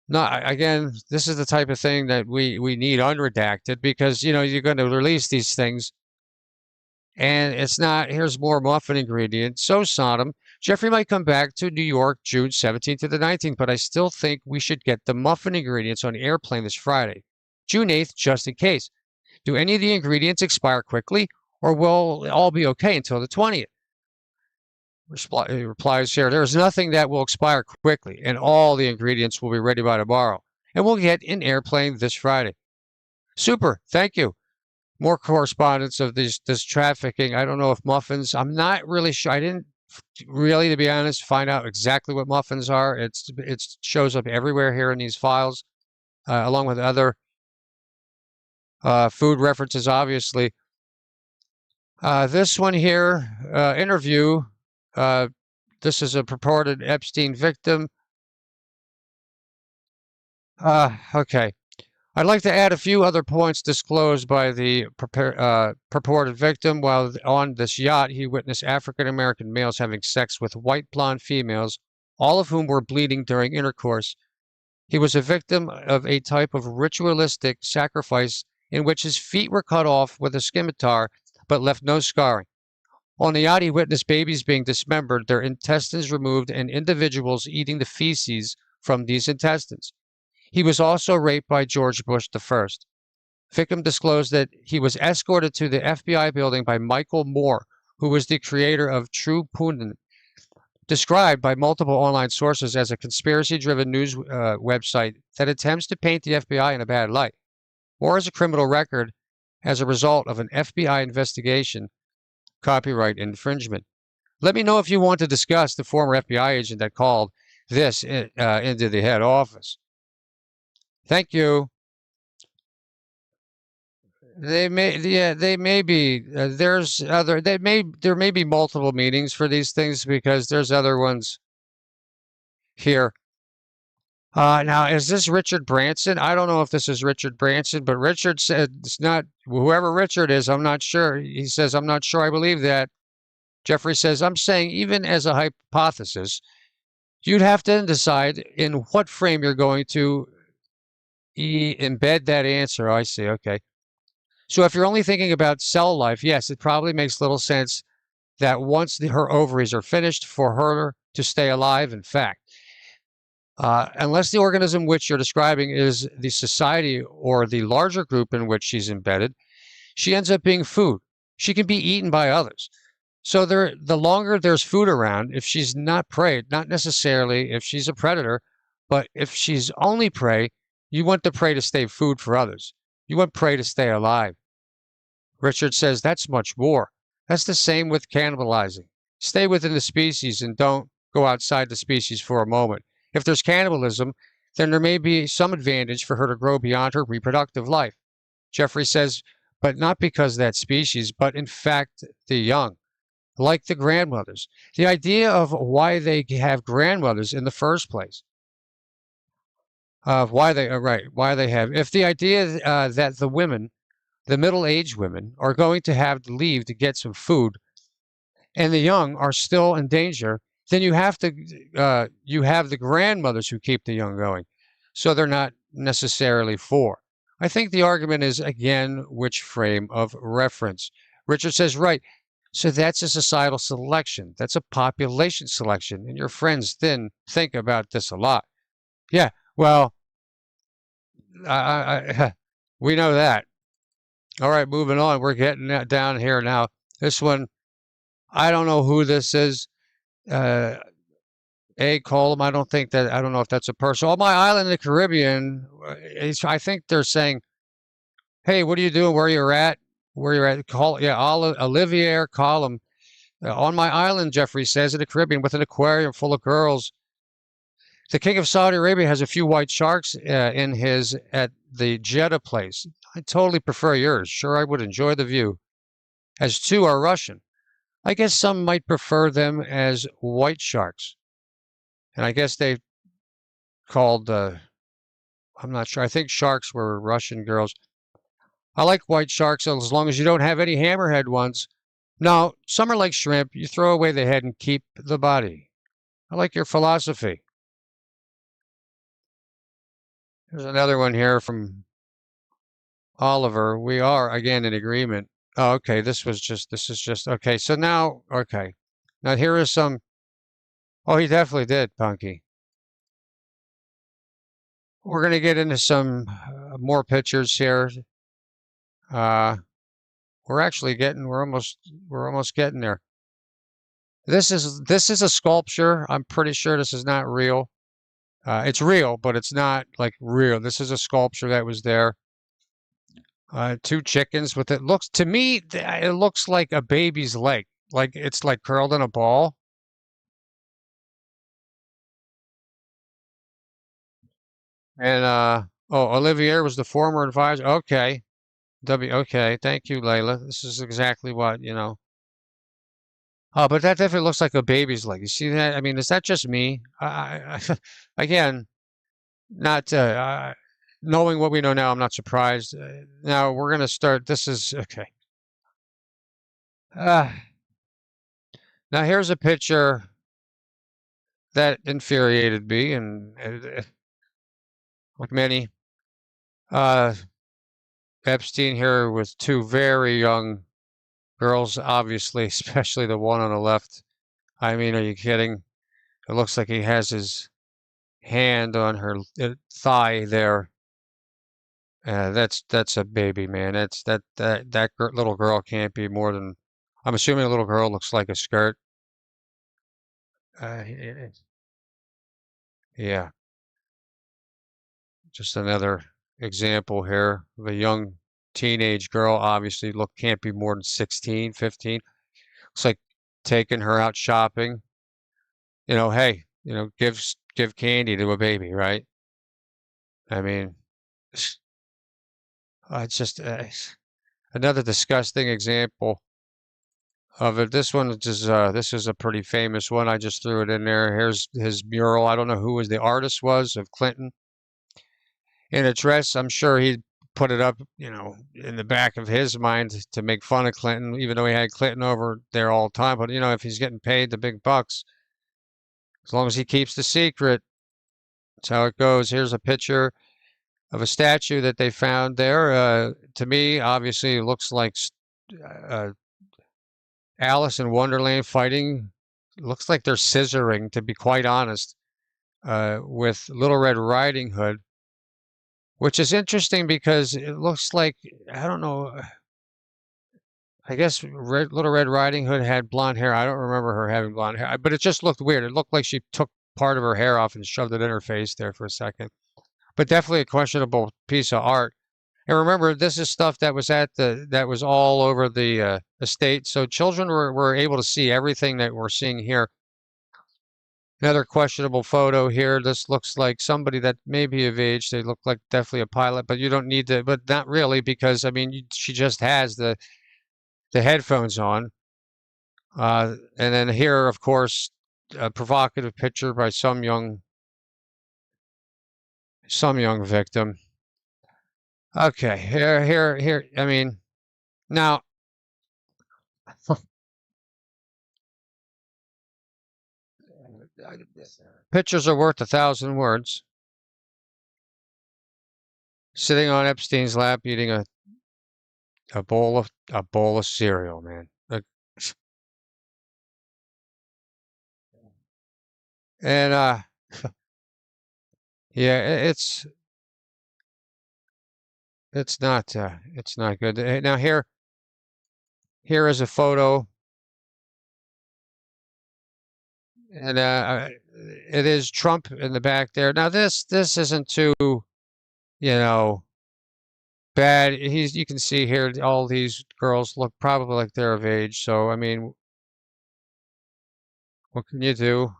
No, again, this is the type of thing that we need unredacted because, you're going to release these things. And it's not, here's more muffin ingredients. So, Sodom, Jeffrey might come back to New York June 17th to the 19th, but I still think we should get the muffin ingredients on the airplane this Friday. June 8th, just in case. Do any of the ingredients expire quickly, or will it all be okay until the 20th? Replies here, there is nothing that will expire quickly, and all the ingredients will be ready by tomorrow, and we'll get an airplane this Friday. Super. Thank you. More correspondence of this trafficking. I don't know if muffins. I'm not really sure. I didn't really, to be honest, find out exactly what muffins are. It shows up everywhere here in these files, along with other food references, obviously. This one here, interview. This is a purported Epstein victim. Okay. I'd like to add a few other points disclosed by the purported victim. While on this yacht, he witnessed African-American males having sex with white blonde females, all of whom were bleeding during intercourse. He was a victim of a type of ritualistic sacrifice in which his feet were cut off with a scimitar but left no scarring. On the yacht, he witnessed babies being dismembered, their intestines removed, and individuals eating the feces from these intestines. He was also raped by George Bush I. Victim disclosed that he was escorted to the FBI building by Michael Moore, who was the creator of True Pundit, described by multiple online sources as a conspiracy-driven news website that attempts to paint the FBI in a bad light. Moore has a criminal record as a result of an FBI investigation, copyright infringement. Let me know if you want to discuss the former FBI agent that called this into the head office. Thank you. They may be. There may be multiple meanings for these things because there's other ones here. Now, is this Richard Branson? I don't know if this is Richard Branson, but Richard said it's not. Whoever Richard is, I'm not sure. He says, I'm not sure I believe that. Jeffrey says, I'm saying even as a hypothesis, you'd have to decide in what frame you're going to embed that answer. I see. Okay. So if you're only thinking about cell life, yes, it probably makes little sense that once her ovaries are finished for her to stay alive. In fact, unless the organism which you're describing is the society or the larger group in which she's embedded, she ends up being food. She can be eaten by others. So the longer there's food around, if she's not prey, not necessarily if she's a predator, but if she's only prey, you want the prey to stay food for others. You want prey to stay alive. Richard says that's much more. That's the same with cannibalizing. Stay within the species and don't go outside the species for a moment. If there's cannibalism, then there may be some advantage for her to grow beyond her reproductive life. Jeffrey says, but not because of that species, but in fact the young. Like the grandmothers. The idea of why they have grandmothers in the first place. Why they have. If the idea that the women, the middle-aged women, are going to have to leave to get some food, and the young are still in danger, then you have the grandmothers who keep the young going. So they're not necessarily for. I think the argument is, again, which frame of reference. Richard says, right. So that's a societal selection. That's a population selection. And your friends then think about this a lot. Yeah, well, we know that. All right, moving on. We're getting down here now. This one, I don't know who this is. A column. I don't know if that's a person. On my island in the Caribbean, I think they're saying, hey, what are you doing? Where you're at? Where you're at? Olivier column. On my island, Jeffrey says, in the Caribbean, with an aquarium full of girls. The king of Saudi Arabia has a few white sharks at the Jeddah place. I totally prefer yours. Sure, I would enjoy the view. As two are Russian. I guess some might prefer them as white sharks. And I guess they called, I'm not sure. I think sharks were Russian girls. I like white sharks as long as you don't have any hammerhead ones. No, some are like shrimp. You throw away the head and keep the body. I like your philosophy. There's another one here from Oliver. We are, again, in agreement. Oh, okay, this is just, okay, so now, okay. Now here is some, oh, he definitely did, Punky. We're going to get into some more pictures here. We're almost getting there. This is a sculpture. I'm pretty sure this is not real. It's real, but it's not like real. This is a sculpture that was there. Two chickens with it. Looks to me, it looks like a baby's leg. Like it's like curled in a ball. And oh, Olivier was the former advisor. Okay. Okay. Thank you, Layla. This is exactly what, you know. Oh, but that definitely looks like a baby's leg. You see that? I mean, is that just me? Again, not knowing what we know now, I'm not surprised. Now we're gonna start. This is okay. Uh, now here's a picture that infuriated me, and like many, uh, Epstein here with two very young girls, obviously, especially the one on the left. I mean, are you kidding? It looks like he has his hand on her thigh there. That's a baby, man. That little girl can't be more than. I'm assuming a little girl looks like a skirt. Uh, yeah, just another example here of a young teenage girl. Obviously, look can't be more than 16, 15. Looks like taking her out shopping. You know, hey, you know, give candy to a baby, right? I mean, it's just another disgusting example of it. This one is this is a pretty famous one. I just threw it in there. Here's his mural. I don't know who the artist was of Clinton in a dress. I'm sure he put it up, you know, in the back of his mind to make fun of Clinton, even though he had Clinton over there all the time. But you know, if he's getting paid the big bucks, as long as he keeps the secret, that's how it goes. Here's a picture of a statue that they found there. To me, obviously, it looks like uh, Alice in Wonderland fighting. Looks like they're scissoring, to be quite honest, with Little Red Riding Hood, which is interesting because it looks like, I don't know, I guess Little Red Riding Hood had blonde hair. I don't remember her having blonde hair, but it just looked weird. It looked like she took part of her hair off and shoved it in her face there for a second. But definitely a questionable piece of art. And remember, this is stuff that was that was all over the estate. So children were able to see everything that we're seeing here. Another questionable photo here. This looks like somebody that may be of age. They look like definitely a pilot, but you don't need to, but not really, because I mean, she just has the headphones on. And then here, of course, a provocative picture by some young victim. Okay, here. I mean, now pictures are worth 1,000 words. Sitting on Epstein's lap, eating a bowl of cereal, man. And yeah, it's not good. Now here is a photo, and it is Trump in the back there. Now this isn't too, you know, bad. You can see here all these girls look probably like they're of age. So I mean, what can you do?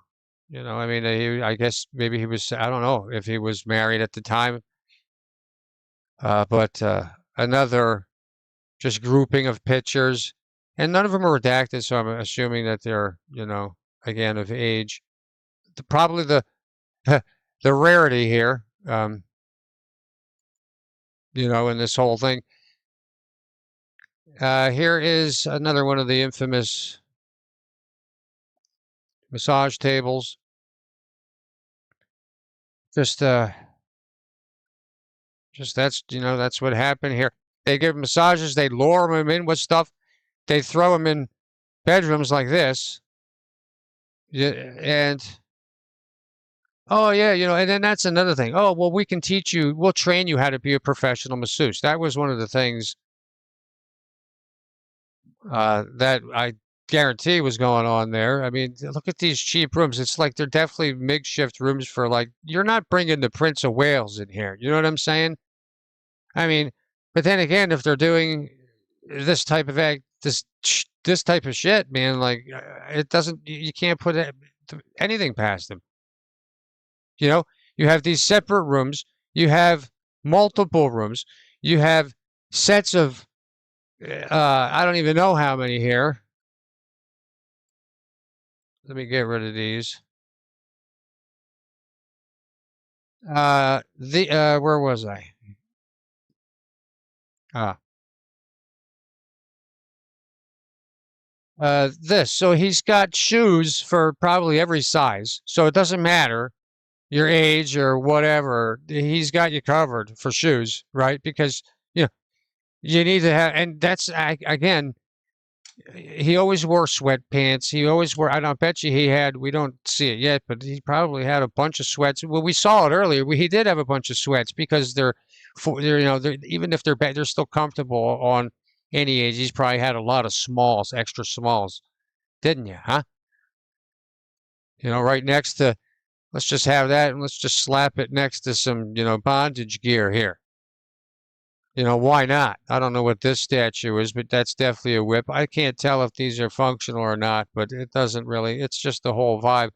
You know, I mean, I guess maybe he was. I don't know if he was married at the time. But another just grouping of pictures, and none of them are redacted. So I'm assuming that they're, you know, again of age. Probably the the rarity here, you know, in this whole thing. Here is another one of the infamous massage tables. Just that's, you know, that's what happened here. They give massages, they lure them in with stuff, they throw them in bedrooms like this. Yeah, and oh yeah, you know, and then that's another thing. Oh, well, we can teach you, we'll train you how to be a professional masseuse. That was one of the things that I guarantee was going on there. I mean, look at these cheap rooms. It's like they're definitely makeshift rooms for, like, you're not bringing the Prince of Wales in here. You know what I'm saying? I mean, But then again, if they're doing this type of this type of shit, man, like it doesn't. You can't put anything past them. You know, you have these separate rooms. You have multiple rooms. You have sets of I don't even know how many here. Let me get rid of these. Where was I? Ah. This. So he's got shoes for probably every size. So it doesn't matter your age or whatever. He's got you covered for shoes, right? Because you know you need to have, and that's again. He always wore sweatpants. He always wore. I don't bet you he had. We don't see it yet, but he probably had a bunch of sweats. Well, we saw it earlier. He did have a bunch of sweats because they're even if they're bad, they're still comfortable on any age. He's probably had a lot of smalls, extra smalls, didn't you? Huh? Right next to. Let's just have that, and let's just slap it next to some, bondage gear here. Why not? I don't know what this statue is, but that's definitely a whip. I can't tell if these are functional or not, but it doesn't really. It's just the whole vibe.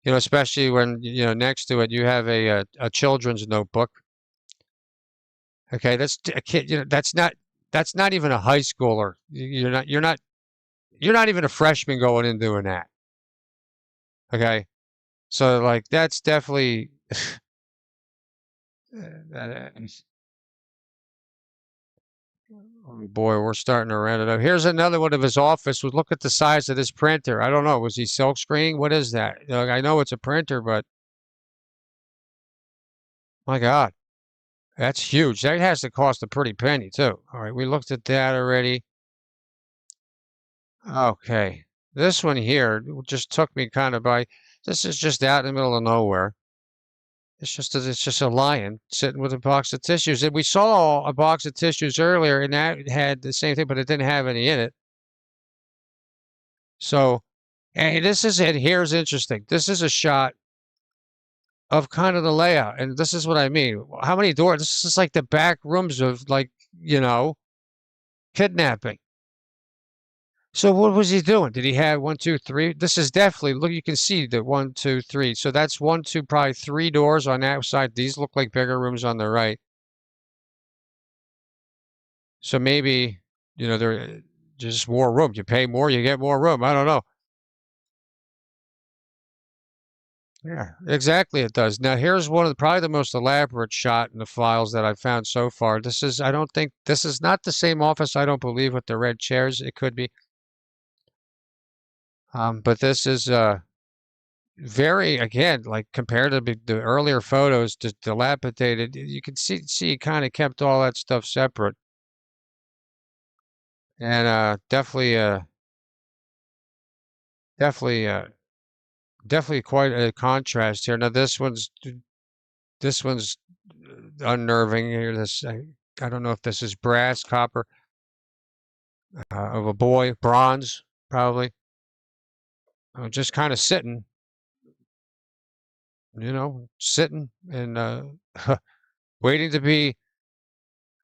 Especially when, next to it you have a children's notebook. Okay, that's a kid. That's not even a high schooler. You're not even a freshman going in doing that. Okay, so like that's definitely. Oh boy, we're starting to rent it up. Here's another one of his office. Look at the size of this printer. I don't know. Was he silk screening? What is that? I know it's a printer, but my God, that's huge. That has to cost a pretty penny too. All right, we looked at that already. Okay, this one here just took me kind of by. This is just out in the middle of nowhere. It's just a lion sitting with a box of tissues. And we saw a box of tissues earlier, and that had the same thing, but it didn't have any in it. So, and here's interesting. This is a shot of kind of the layout, and this is what I mean. How many doors? This is like the back rooms of kidnapping. So what was he doing? Did he have 1, 2, 3? This is definitely, look, you can see the 1, 2, 3. So that's 1, 2, probably 3 doors on that side. These look like bigger rooms on the right. So maybe, there's just more room. You pay more, you get more room. I don't know. Yeah, exactly it does. Now here's one of probably the most elaborate shot in the files that I've found so far. I don't think, this is not the same office, I don't believe, with the red chairs. It could be. But this is very, again, like compared to the earlier photos, just dilapidated. You can see he kind of kept all that stuff separate. And definitely quite a contrast here. Now this one's unnerving here. I don't know if this is brass, copper, of a boy, bronze, probably. Just kind of sitting, sitting and waiting to be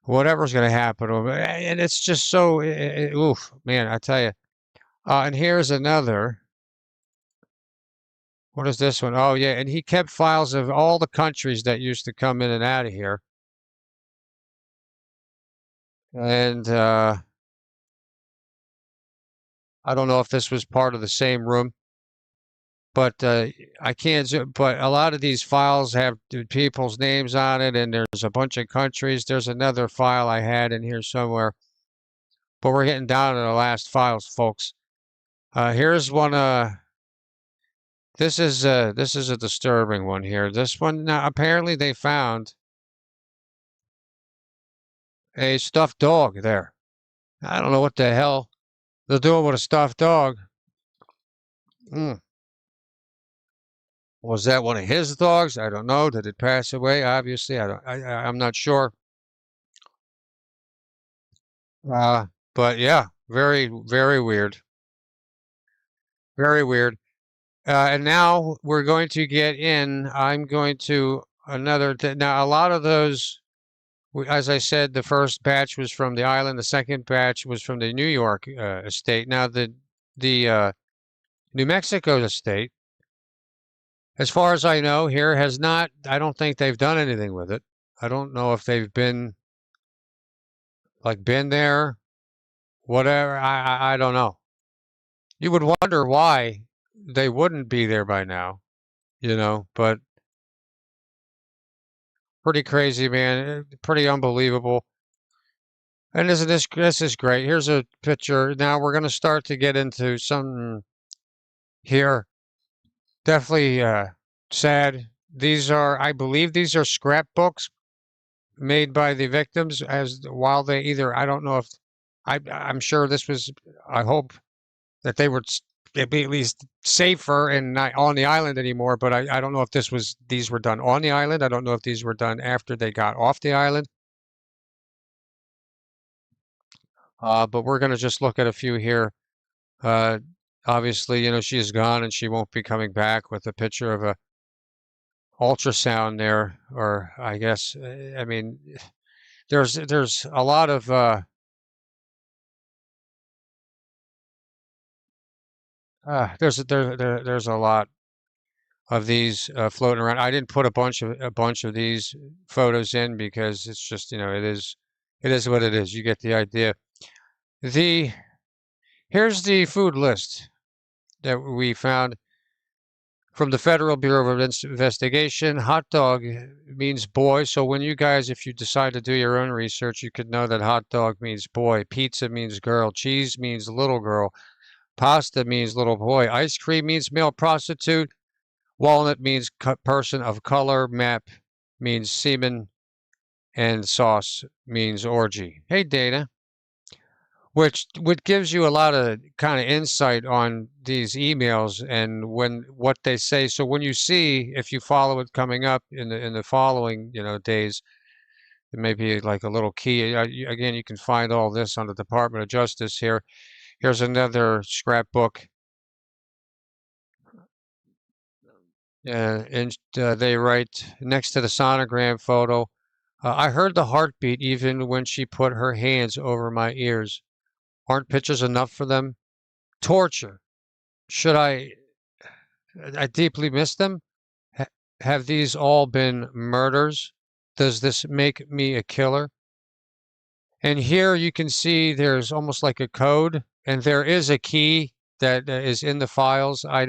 whatever's going to happen to him. And it's just so, oof, man, I tell you. And here's another. What is this one? Oh, yeah, and he kept files of all the countries that used to come in and out of here. And I don't know if this was part of the same room, but I can't. But a lot of these files have people's names on it, and there's a bunch of countries. There's another file I had in here somewhere, but we're getting down to the last files, folks. Here's one. This is a disturbing one here. This one, now apparently they found a stuffed dog there. I don't know what the hell they're doing with a stuffed dog. Was that one of his dogs? I don't know. Did it pass away? Obviously, I'm not sure. But yeah, very, very weird. Very weird. And now we're going to get in. I'm going to now a lot of those as I said, the first batch was from the island. The second batch was from the New York estate. Now the New Mexico estate, as far as I know, here has not. I don't think they've done anything with it. I don't know if they've been there, whatever. I don't know. You would wonder why they wouldn't be there by now, but pretty crazy, man. Pretty unbelievable. And isn't this is great? Here's a picture. Now we're going to start to get into something here. Definitely sad. I believe these are scrapbooks made by the victims as while they either, I don't know if, I'm sure this was, I hope that they would be at least safer and not on the island anymore, but I don't know if these were done on the island. I don't know if these were done after they got off the island. But we're going to just look at a few here. Obviously, she is gone and she won't be coming back, with a picture of a ultrasound there, or I guess, I mean, there's a lot of there's a lot of these floating around. I didn't put a bunch of these photos in because it's just, it is what it is. You get the idea. Here's the food list that we found from the Federal Bureau of Investigation. Hot dog means boy. So when if you decide to do your own research, you could know that hot dog means boy. Pizza means girl. Cheese means little girl. Pasta means little boy. Ice cream means male prostitute. Walnut means person of color. Map means semen. And sauce means orgy. Hey, Dana. Which gives you a lot of kind of insight on these emails and what they say. So when you see, if you follow it coming up in the following days, it may be like a little key. Again, you can find all this on the Department of Justice here. Here's another scrapbook. And they write next to the sonogram photo, I heard the heartbeat even when she put her hands over my ears. Aren't pictures enough for them? Torture. Should I deeply miss them? Have these all been murders? Does this make me a killer? And here you can see there's almost like a code, and there is a key that is in the files. I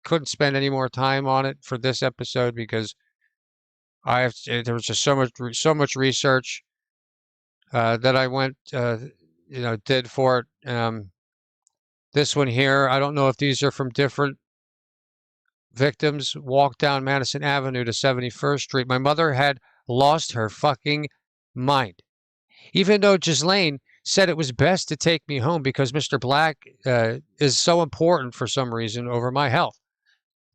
couldn't spend any more time on it for this episode because there was just so much research that I went did for it. This one here, I don't know if these are from different victims. Walk down Madison Avenue to 71st Street. My mother had lost her fucking mind. Even though Ghislaine said it was best to take me home because Mr. Black is so important for some reason over my health.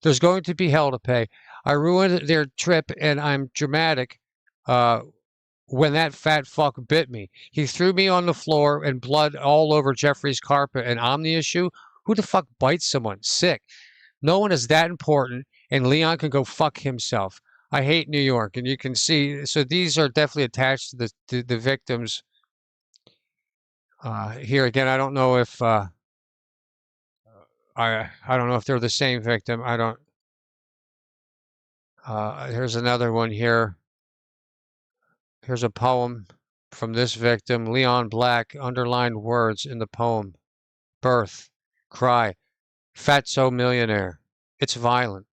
There's going to be hell to pay. I ruined their trip and I'm dramatic. When that fat fuck bit me, he threw me on the floor and blood all over Jeffrey's carpet. And I'm the issue? Who the fuck bites someone? Sick. No one is that important, and Leon can go fuck himself. I hate New York, and you can see. So these are definitely attached to the victims. Here again, I don't know if I don't know if they're the same victim. I don't. Here's another one here. Here's a poem from this victim, Leon Black, underlined words in the poem. Birth, cry, fatso millionaire. It's violent.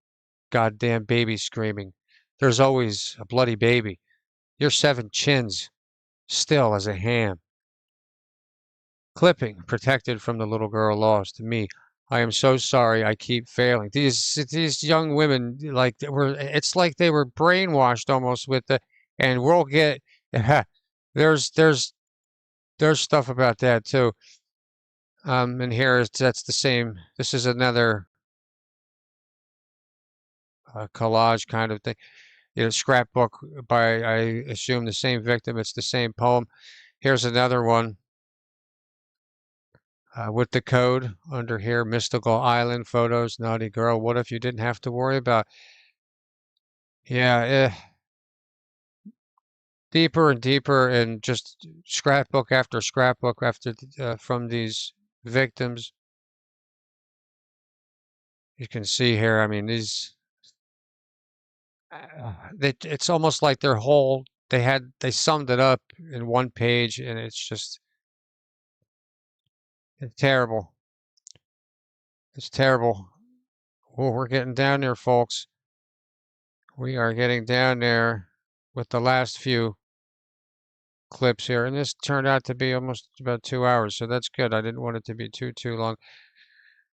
Goddamn baby screaming. There's always a bloody baby. You're 7 chins, still as a ham. Clipping, protected from the little girl lost. Me, I am so sorry I keep failing. These young women, it's like they were brainwashed almost with and we'll get, there's stuff about that too. And that's the same. This is another collage kind of thing. Scrapbook by, I assume, the same victim. It's the same poem. Here's another one with the code under here. Mystical Island photos. Naughty girl. What if you didn't have to worry about? Yeah. deeper and deeper, and just scrapbook after scrapbook after from these victims. You can see here. I mean, these. It's almost like their whole. They summed it up in one page, and it's just it's terrible. It's terrible. Oh, we're getting down there, folks. We are getting down there with the last few clips here, and this turned out to be almost about 2 hours, so that's good. I didn't want it to be too long.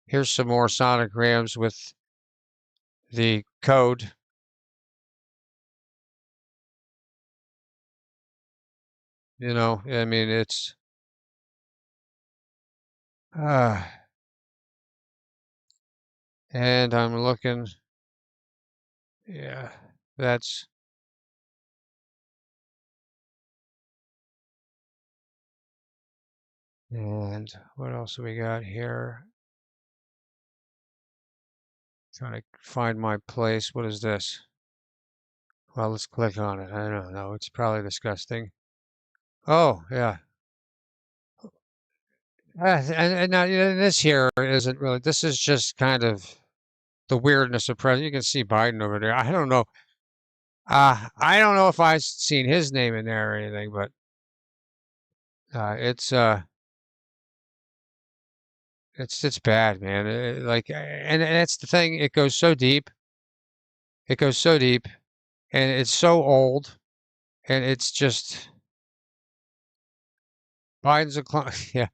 Here's some more sonograms with the code. You know, I mean, it's and I'm looking. Yeah, that's. And what else do we got here? Trying to find my place. What is this? Well, let's click on it. I don't know. It's probably disgusting. Oh, yeah. And now, this here isn't really. This is just kind of the weirdness of president. You can see Biden over there. I don't know. I don't know if I've seen his name in there or anything, but it's bad, man. Like, and that's the thing. It goes so deep. It goes so deep, and it's so old, and it's just Biden's a clone. Yeah,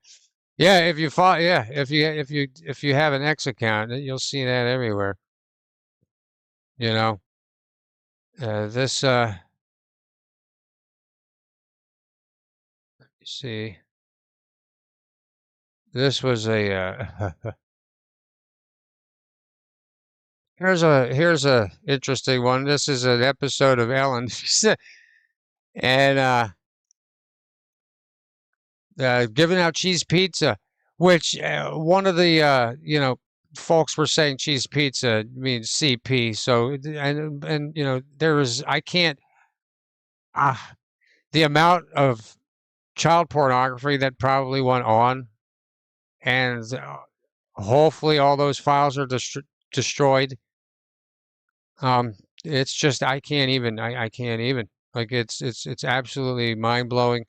yeah. If you follow, yeah, if you have an X account, you'll see that everywhere. You know, this. Let me see. This was a. Here's a interesting one. This is an episode of Ellen, and giving out cheese pizza, which one of the folks were saying cheese pizza means CP. So and there was I can't the amount of child pornography that probably went on, and hopefully all those files are destroyed. It's just I can't even. I can't even. Like it's absolutely mind blowing.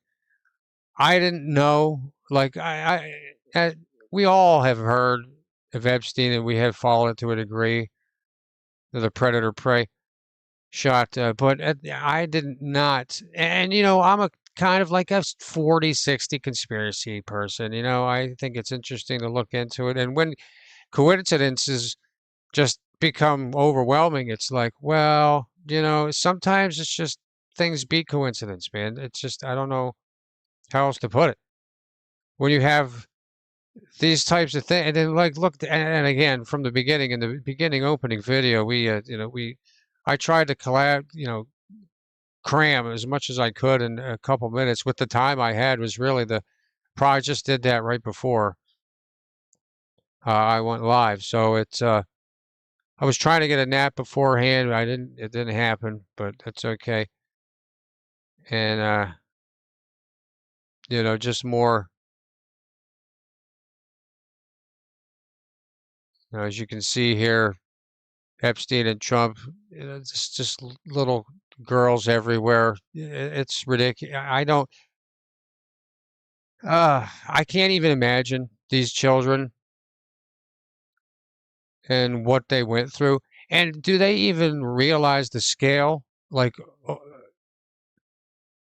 I didn't know. Like we all have heard of Epstein, and we have fallen to a degree of the predator prey shot. But I did not. And I'm a kind of like a 40-60 conspiracy person. I think it's interesting to look into it, and when coincidences just become overwhelming, it's like, well, sometimes it's just things beat coincidence, man. It's just I don't know how else to put it. When you have these types of things, and then like look, and again from the beginning, in the beginning opening video, I tried to cram as much as I could in a couple minutes with the time I had. Was really probably just did that right before I went live, so it's I was trying to get a nap beforehand. It didn't happen, but that's okay. And just more. As you can see here, Epstein and Trump, just little girls everywhere. It's ridiculous. I can't even imagine these children and what they went through. And do they even realize the scale, like,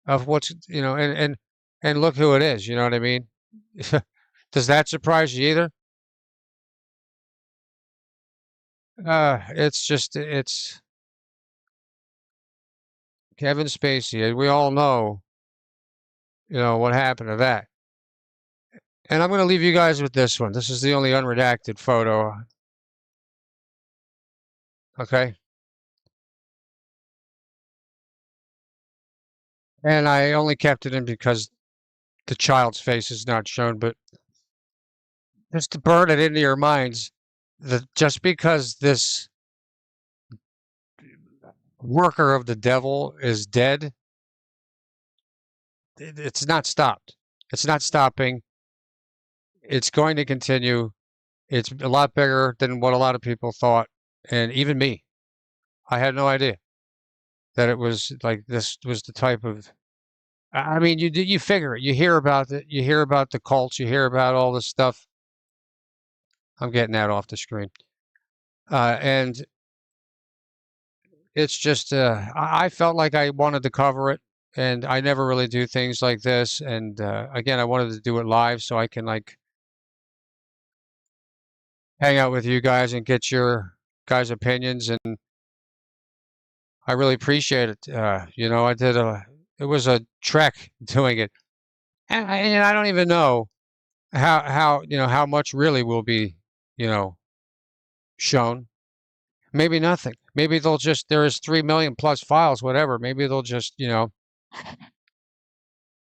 of what's, and look who it is, you know what I mean? Does that surprise you either? It's Kevin Spacey. We all know, what happened to that. And I'm going to leave you guys with this one. This is the only unredacted photo. Okay. And I only kept it in because the child's face is not shown, but just to burn it into your minds that just because this worker of the devil is dead it's not stopped. It's not stopping. It's going to continue. It's a lot bigger than what a lot of people thought, and even me. I had no idea that it was like this was the type of. I mean, you figure it. You hear about it. You hear about the cults. You hear about all this stuff. I'm getting that off the screen, and it's just. I felt like I wanted to cover it, and I never really do things like this. And again, I wanted to do it live so I can like hang out with you guys and get your guys' opinions. And I really appreciate it. You know, it was a trek doing it, and I don't even know how how much really will be you know shown. Maybe nothing. Maybe they'll just there is 3 million plus files, whatever. Maybe they'll just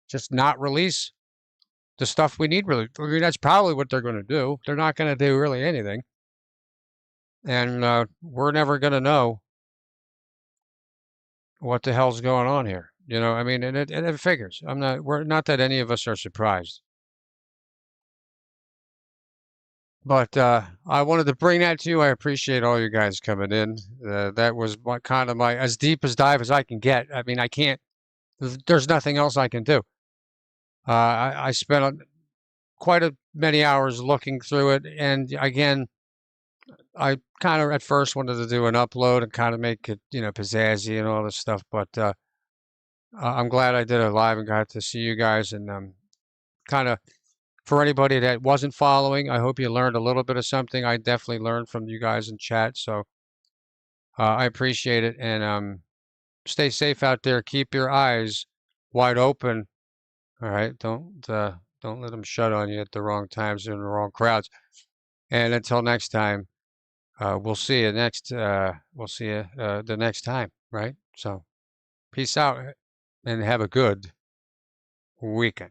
just not release the stuff we need. Really, I mean, that's probably what they're going to do. They're not going to do really anything, and we're never going to know what the hell's going on here. You know, I mean, and it figures. We're not that any of us are surprised. But I wanted to bring that to you. I appreciate all you guys coming in. That was kind of my as deep as dive as I can get. I mean, I can't. There's nothing else I can do. I spent quite many hours looking through it, and again, I kind of at first wanted to do an upload and kind of make it pizzazzy and all this stuff. But I'm glad I did it live and got to see you guys and kind of. For anybody that wasn't following, I hope you learned a little bit of something. I definitely learned from you guys in chat, so I appreciate it. And stay safe out there. Keep your eyes wide open. All right, don't let them shut on you at the wrong times and the wrong crowds. And until next time, we'll see you next. We'll see you the next time. Right. So, peace out and have a good weekend.